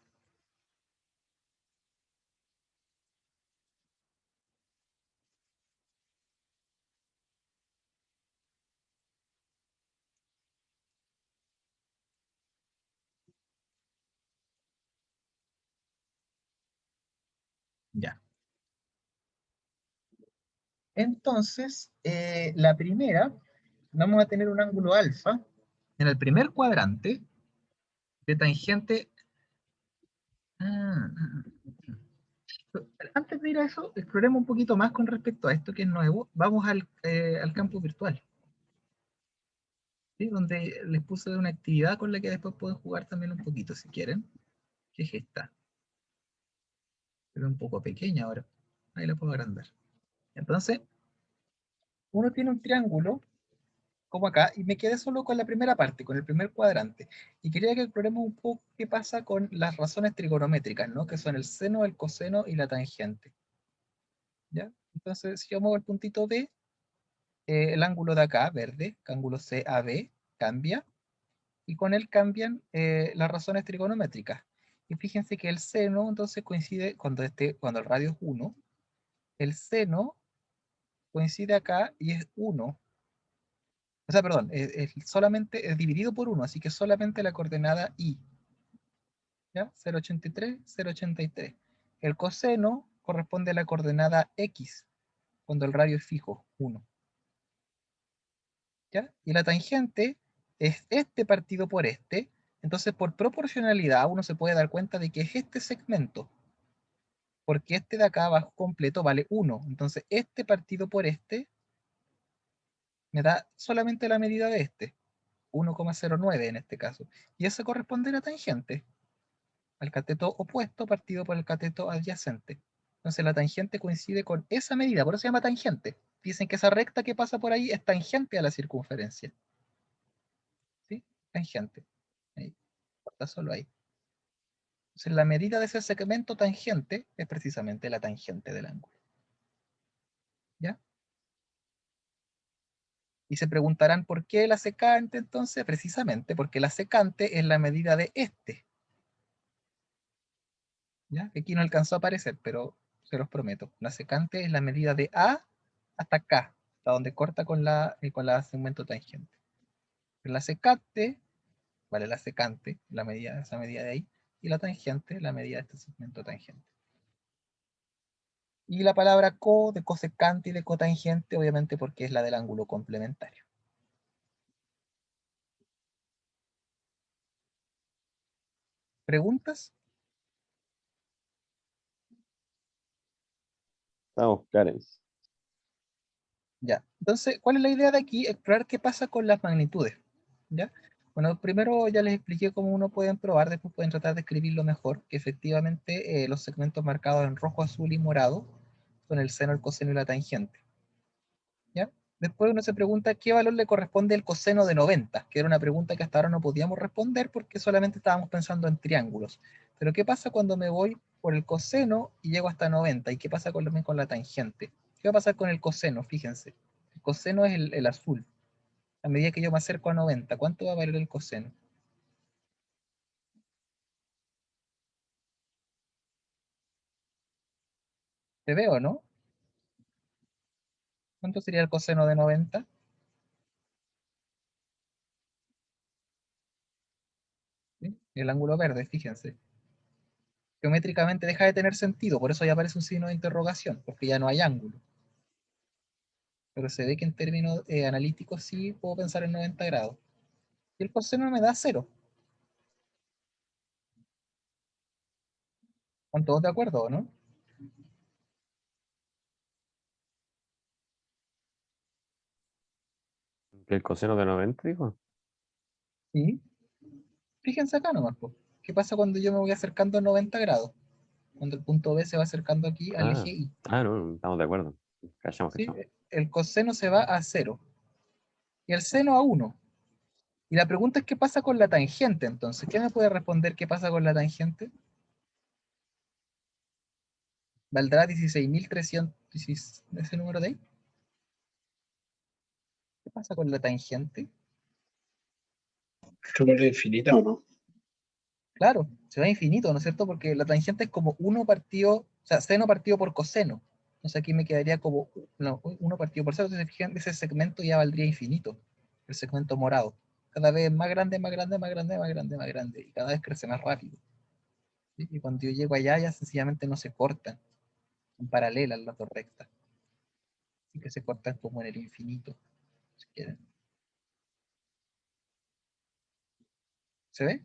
Ya. Entonces, la primera, vamos a tener un ángulo alfa en el primer cuadrante de tangente. Ah, ah, Antes de ir a eso, exploremos un poquito más con respecto a esto que es nuevo. Vamos al campo virtual, ¿sí? Donde les puse una actividad con la que después pueden jugar también un poquito si quieren, que es esta. Pero un poco pequeña ahora. Ahí la puedo agrandar. Entonces, uno tiene un triángulo como acá, y me quedé solo con la primera parte, con el primer cuadrante. Y quería que exploremos un poco qué pasa con las razones trigonométricas, ¿no? Que son el seno, el coseno y la tangente. ¿Ya? Entonces, si yo muevo el puntito D, el ángulo de acá, verde, ángulo CAB, cambia, y con él cambian las razones trigonométricas. Y fíjense que el seno entonces coincide cuando el radio es 1, el seno coincide acá y es 1. O sea, perdón, solamente es dividido por 1, así que solamente la coordenada I. ¿Ya? 0,83, 0,83. El coseno corresponde a la coordenada X, cuando el radio es fijo, 1. ¿Ya? Y la tangente es este partido por este. Entonces, por proporcionalidad, uno se puede dar cuenta de que es este segmento, porque este de acá abajo completo vale 1. Entonces, este partido por este me da solamente la medida de este, 1,09 en este caso. Y eso corresponde a la tangente, al cateto opuesto partido por el cateto adyacente. Entonces, la tangente coincide con esa medida, por eso se llama tangente. Dicen que esa recta que pasa por ahí es tangente a la circunferencia. ¿Sí? Tangente. Ahí, está solo ahí. Entonces, la medida de ese segmento tangente es precisamente la tangente del ángulo. ¿Ya? Y se preguntarán por qué la secante, entonces, precisamente porque la secante es la medida de este. ¿Ya? Aquí no alcanzó a aparecer, pero se los prometo. La secante es la medida de A hasta K, hasta donde corta con la segmento tangente. La secante, vale, la secante, la medida, esa medida de ahí, y la tangente, la medida de este segmento tangente. Y la palabra co, de cosecante y de cotangente, obviamente porque es la del ángulo complementario. ¿Preguntas? Estamos Karens. Ya. Entonces, ¿cuál es la idea de aquí? Explorar qué pasa con las magnitudes. ¿Ya? Bueno, primero ya les expliqué cómo uno puede probar, después pueden tratar de escribirlo mejor, que efectivamente los segmentos marcados en rojo, azul y morado son el seno, el coseno y la tangente. ¿Ya? Después uno se pregunta qué valor le corresponde el coseno de 90, que era una pregunta que hasta ahora no podíamos responder porque solamente estábamos pensando en triángulos. Pero ¿qué pasa cuando me voy por el coseno y llego hasta 90? ¿Y qué pasa con la tangente? ¿Qué va a pasar con el coseno? Fíjense. El coseno es el azul. A medida que yo me acerco a 90, ¿cuánto va a valer el coseno? ¿Te veo, no? ¿Cuánto sería el coseno de 90? ¿Sí? El ángulo verde, fíjense. Geométricamente deja de tener sentido, por eso ya aparece un signo de interrogación, porque ya no hay ángulo. Pero se ve que en términos analíticos sí puedo pensar en 90 grados. Y el coseno me da 0. ¿Están todos de acuerdo o no? ¿El coseno de 90, dijo? Sí. Fíjense acá nomás, po. ¿Qué pasa cuando yo me voy acercando a 90 grados? Cuando el punto B se va acercando aquí al Ah, eje Y. no, estamos de acuerdo. Cachamos, ¿Sí? cachamos. El coseno se va a 0 y el seno a 1. Y la pregunta es qué pasa con la tangente entonces. ¿Qué me puede responder qué pasa con la tangente? ¿Valdrá 16.300 ese número de ahí? ¿Qué pasa con la tangente? Número infinito, ¿no? Claro, se va a infinito, ¿no es cierto? Porque la tangente es como 1 partido, o sea, seno partido por coseno. Entonces aquí me quedaría como 1 partido por cero. Entonces, fijan, ese segmento ya valdría infinito, el segmento morado. Cada vez más grande, más grande, más grande, más grande, más grande. Y cada vez crece más rápido. ¿Sí? Y cuando yo llego allá, ya sencillamente no se cortan. Son paralelas las dos rectas. Así que se cortan como en el infinito, si quieren. ¿Se ve?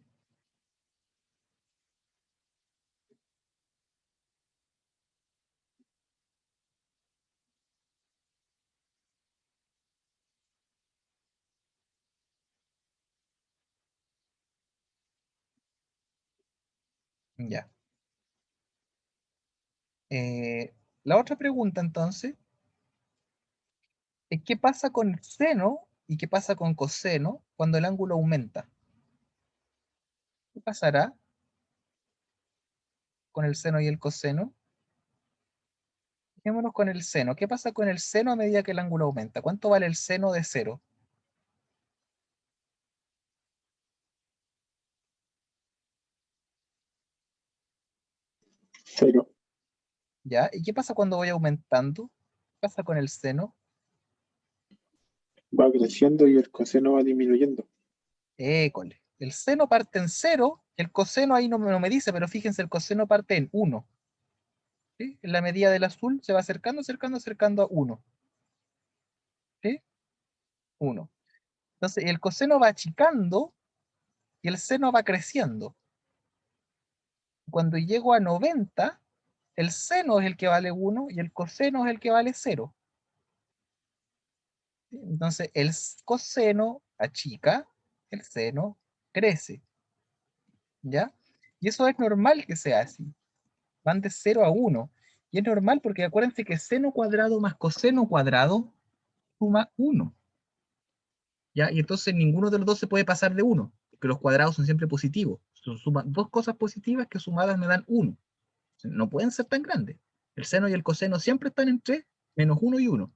Ya. La otra pregunta entonces es qué pasa con el seno ¿Y qué pasa con coseno cuando el ángulo aumenta? ¿Qué pasará con el seno y el coseno? Fijémonos con el seno. ¿Qué pasa con el seno a medida que el ángulo aumenta? ¿Cuánto vale el seno de 0? Cero. ¿Ya? ¿Y qué pasa cuando voy aumentando? ¿Qué pasa con el seno? Va creciendo y el coseno va disminuyendo. École. El seno parte en 0, el coseno ahí no me dice, pero fíjense, el coseno parte en 1. ¿Sí? En la medida del azul se va acercando, acercando, acercando a 1. ¿Sí? 1. Entonces, el coseno va achicando y el seno va creciendo. Cuando llego a 90, el seno es el que vale 1 y el coseno es el que vale 0. ¿Sí? Entonces, el coseno achica, el seno crece. ¿Ya? Y eso es normal que sea así. Van de 0 a 1. Y es normal porque acuérdense que seno cuadrado más coseno cuadrado suma 1. ¿Ya? Y entonces ninguno de los dos se puede pasar de 1, porque los cuadrados son siempre positivos. Suman dos cosas positivas que sumadas me dan 1. No pueden ser tan grandes. El seno y el coseno siempre están entre -1 y 1.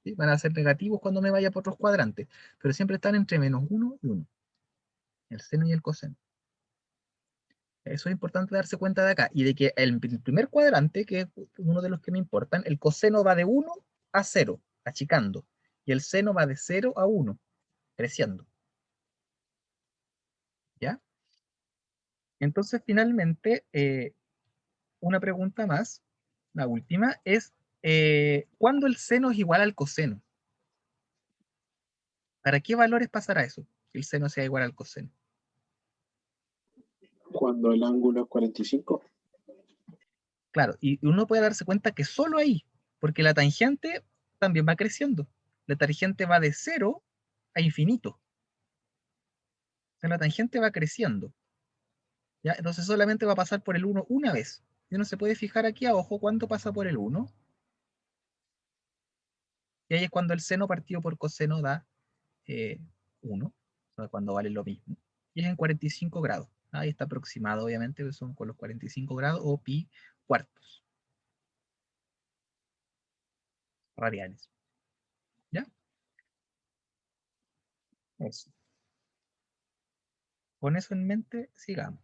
¿Sí? Van a ser negativos cuando me vaya por otros cuadrantes, pero siempre están entre -1 y 1. El seno y el coseno. Eso es importante darse cuenta de acá. Y de que el primer cuadrante, que es uno de los que me importan, el coseno va de 1 a 0, achicando. Y el seno va de 0 a 1, creciendo. ¿Ya? Entonces, finalmente, una pregunta más, la última, es ¿cuándo el seno es igual al coseno? ¿Para qué valores pasará eso? Si el seno sea igual al coseno. Cuando el ángulo es 45. Claro, y uno puede darse cuenta que solo ahí, porque la tangente también va creciendo. La tangente va de 0 a infinito. O sea, la tangente va creciendo. ¿Ya? Entonces solamente va a pasar por el 1 una vez. Y uno se puede fijar aquí a ojo cuánto pasa por el 1. Y ahí es cuando el seno partido por coseno da 1. O sea, cuando vale lo mismo. Y es en 45 grados. Ahí está aproximado, obviamente, que son con los 45 grados o pi cuartos radianes. ¿Ya? Eso. Con eso en mente, sigamos.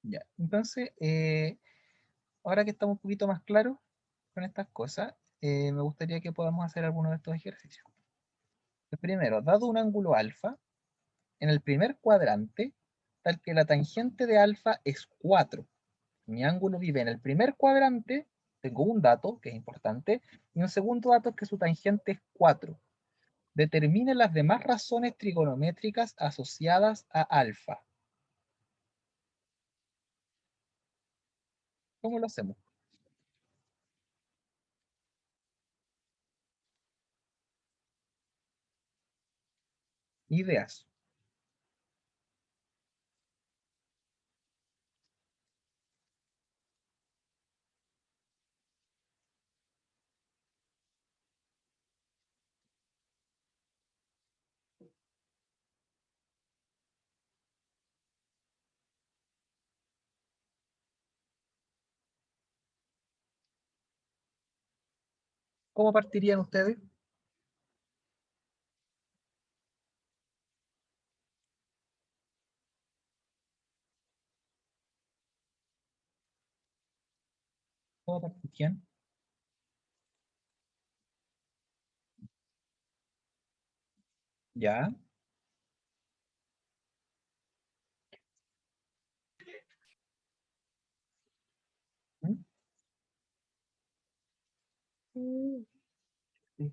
Ya. Entonces, ahora que estamos un poquito más claros con estas cosas, me gustaría que podamos hacer algunos de estos ejercicios. El primero, dado un ángulo alfa, en el primer cuadrante, tal que la tangente de alfa es 4. Mi ángulo vive en el primer cuadrante, tengo un dato que es importante, y un segundo dato es que su tangente es 4. Determine las demás razones trigonométricas asociadas a alfa. ¿Cómo lo hacemos? Ideas. ¿Cómo partirían ustedes? ¿Cómo partirían? ¿Ya? ¿Mm? Sí.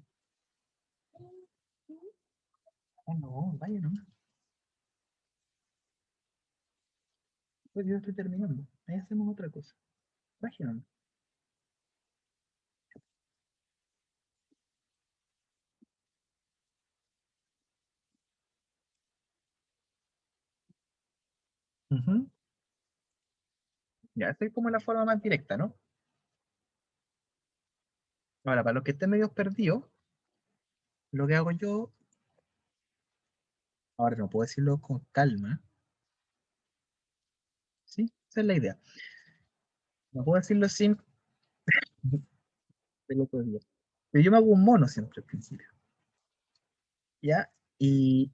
Ah, no, vaya nomás. Pues yo estoy terminando. Ahí hacemos otra cosa. Vaya nomás. Ujú. Ya, esta es como la forma más directa, ¿no? Ahora, para los que estén medio perdidos, lo que hago yo, ahora no puedo decirlo con calma, ¿sí? Esa es la idea. No puedo decirlo sin el otro día. Pero yo me hago un mono siempre al principio, ¿ya? Y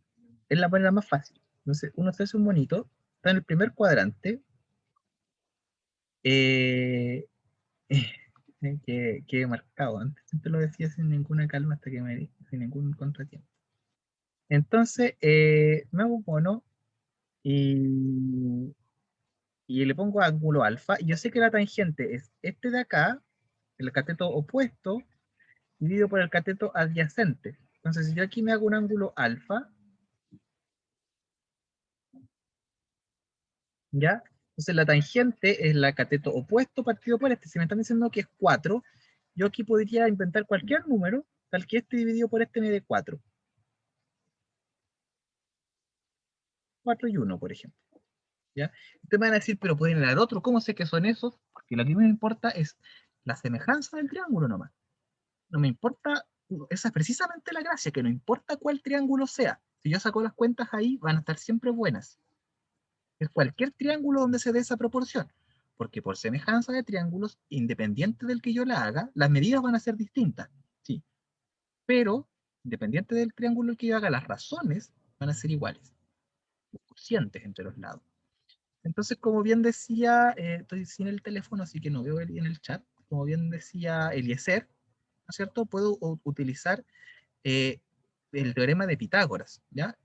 es la manera más fácil. Entonces, uno se hace un monito, está en el primer cuadrante, eh, que marcado. Antes siempre lo decía sin ninguna calma hasta que me di, sin ningún contratiempo. Entonces, me hago un mono y le pongo ángulo alfa. Y yo sé que la tangente es este de acá, el cateto opuesto, dividido por el cateto adyacente. Entonces, si yo aquí me hago un ángulo alfa, ¿ya? Entonces, la tangente es el cateto opuesto partido por este. Si me están diciendo que es 4, yo aquí podría inventar cualquier número, tal que este dividido por este me dé 4. 4 y 1, por ejemplo. ¿Ya? Ustedes me van a decir, pero pueden dar otro, ¿cómo sé que son esos? Porque lo que me importa es la semejanza del triángulo nomás. No me importa, esa es precisamente la gracia, que no importa cuál triángulo sea. Si yo saco las cuentas ahí, van a estar siempre buenas. Es cualquier triángulo donde se dé esa proporción. Porque por semejanza de triángulos, independiente del que yo la haga, las medidas van a ser distintas. Sí. Pero, independiente del triángulo que yo haga, las razones van a ser iguales. Los cocientes entre los lados. Entonces, como bien decía, estoy sin el teléfono, así que no veo en el chat, como bien decía Eliezer, ¿no es cierto? Puedo utilizar el teorema de Pitágoras, ¿ya?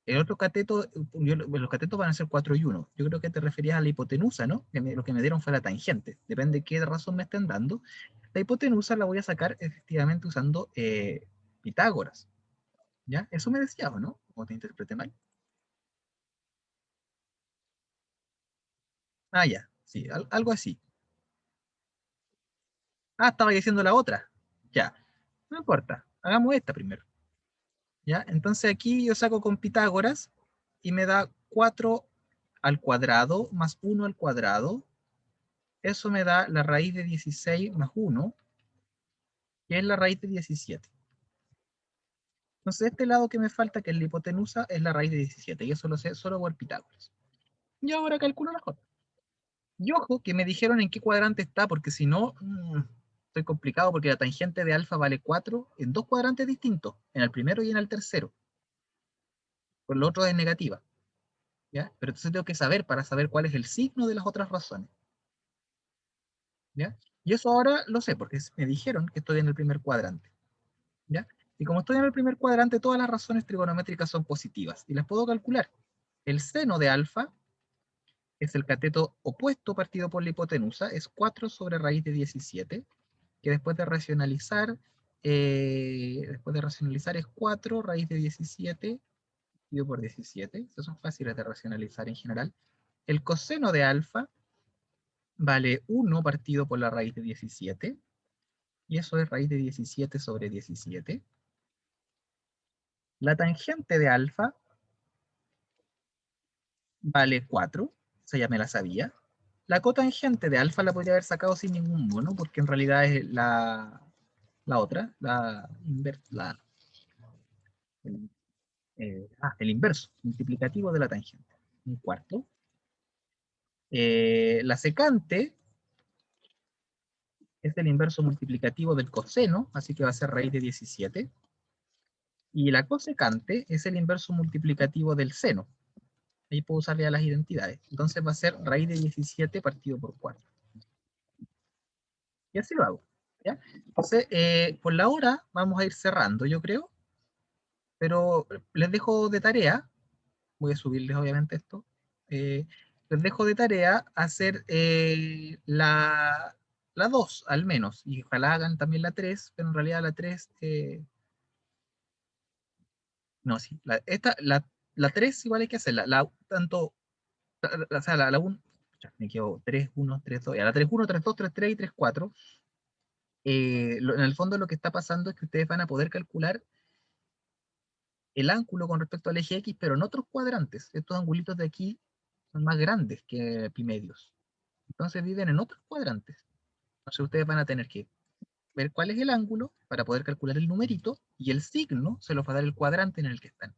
El otro cateto, los catetos van a ser 4 y 1. Yo creo que te referías a la hipotenusa, ¿no? Lo que me dieron fue la tangente. Depende de qué razón me estén dando. La hipotenusa la voy a sacar efectivamente usando Pitágoras, ¿ya? Eso me decía, ¿o no? ¿O te interpreté mal? Ah, ya, sí, algo así. Ah, estaba diciendo la otra. Ya, no importa, hagamos esta primero. ¿Ya? Entonces aquí yo saco con Pitágoras y me da 4 al cuadrado más 1 al cuadrado. Eso me da la raíz de 16 más 1, que es la raíz de 17. Entonces este lado que me falta, que es la hipotenusa, es la raíz de 17. Y eso lo sé solo por Pitágoras. Y ahora calculo la J. Y ojo que me dijeron en qué cuadrante está, porque si no, estoy complicado porque la tangente de alfa vale 4 en dos cuadrantes distintos, en el primero y en el tercero. Por lo otro es negativa. ¿Ya? Pero entonces tengo que saber para saber cuál es el signo de las otras razones. ¿Ya? Y eso ahora lo sé porque me dijeron que estoy en el primer cuadrante. ¿Ya? Y como estoy en el primer cuadrante, todas las razones trigonométricas son positivas y las puedo calcular. El seno de alfa es el cateto opuesto partido por la hipotenusa, es 4 sobre raíz de 17, que después de racionalizar es 4 raíz de 17 dividido por 17. Esos son fáciles de racionalizar en general. El coseno de alfa vale 1 partido por la raíz de 17, y eso es raíz de 17 sobre 17. La tangente de alfa vale 4, esa ya me la sabía. La cotangente de alfa la podría haber sacado sin ningún mono, porque en realidad es la otra, el inverso, multiplicativo de la tangente, un cuarto. La secante es el inverso multiplicativo del coseno, así que va a ser raíz de 17. Y la cosecante es el inverso multiplicativo del seno. Ahí puedo usar ya las identidades. Entonces va a ser raíz de 17 partido por 4. Y así lo hago. ¿Ya? Entonces, por la hora vamos a ir cerrando, yo creo. Pero les dejo de tarea, voy a subirles obviamente esto, les dejo de tarea hacer la 2 al menos, y ojalá hagan también la 3, pero en realidad la 3, no, sí, la 3 igual hay que hacerla, tanto, o sea, la 1, me quedo 3, 1, 3, 2, ya la 3, 1, 3, 2, 3, 3 y 3, 4, en el fondo lo que está pasando es que ustedes van a poder calcular el ángulo con respecto al eje X, pero en otros cuadrantes. Estos angulitos de aquí son más grandes que pi medios. Entonces viven en otros cuadrantes. Entonces ustedes van a tener que ver cuál es el ángulo para poder calcular el numerito, y el signo se los va a dar el cuadrante en el que están.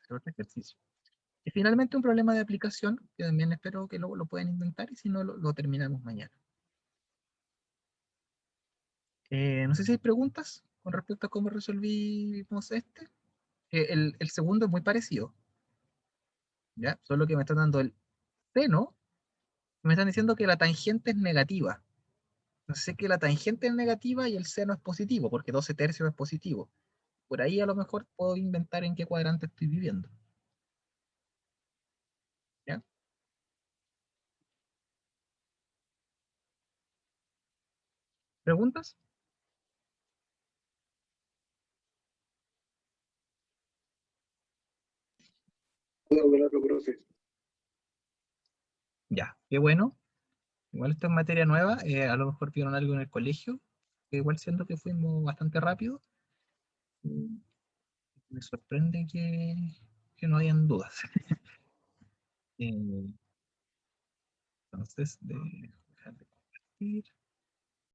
Es otro ejercicio. Y finalmente un problema de aplicación, que también espero que lo puedan intentar, y si no, lo terminamos mañana. No sé si hay preguntas con respecto a cómo resolvimos este. El segundo es muy parecido, ¿ya? Solo que me están dando el seno, me están diciendo que la tangente es negativa. No sé que la tangente es negativa y el seno es positivo, porque 12 tercios es positivo. Por ahí a lo mejor puedo inventar en qué cuadrante estoy viviendo. ¿Ya? ¿Preguntas? Puedo hablarlo, profe. Ya, qué bueno. Igual esto es materia nueva, a lo mejor vieron algo en el colegio, que igual siento que fuimos bastante rápido. Me sorprende que no hayan dudas. Eh, entonces, dejar de compartir.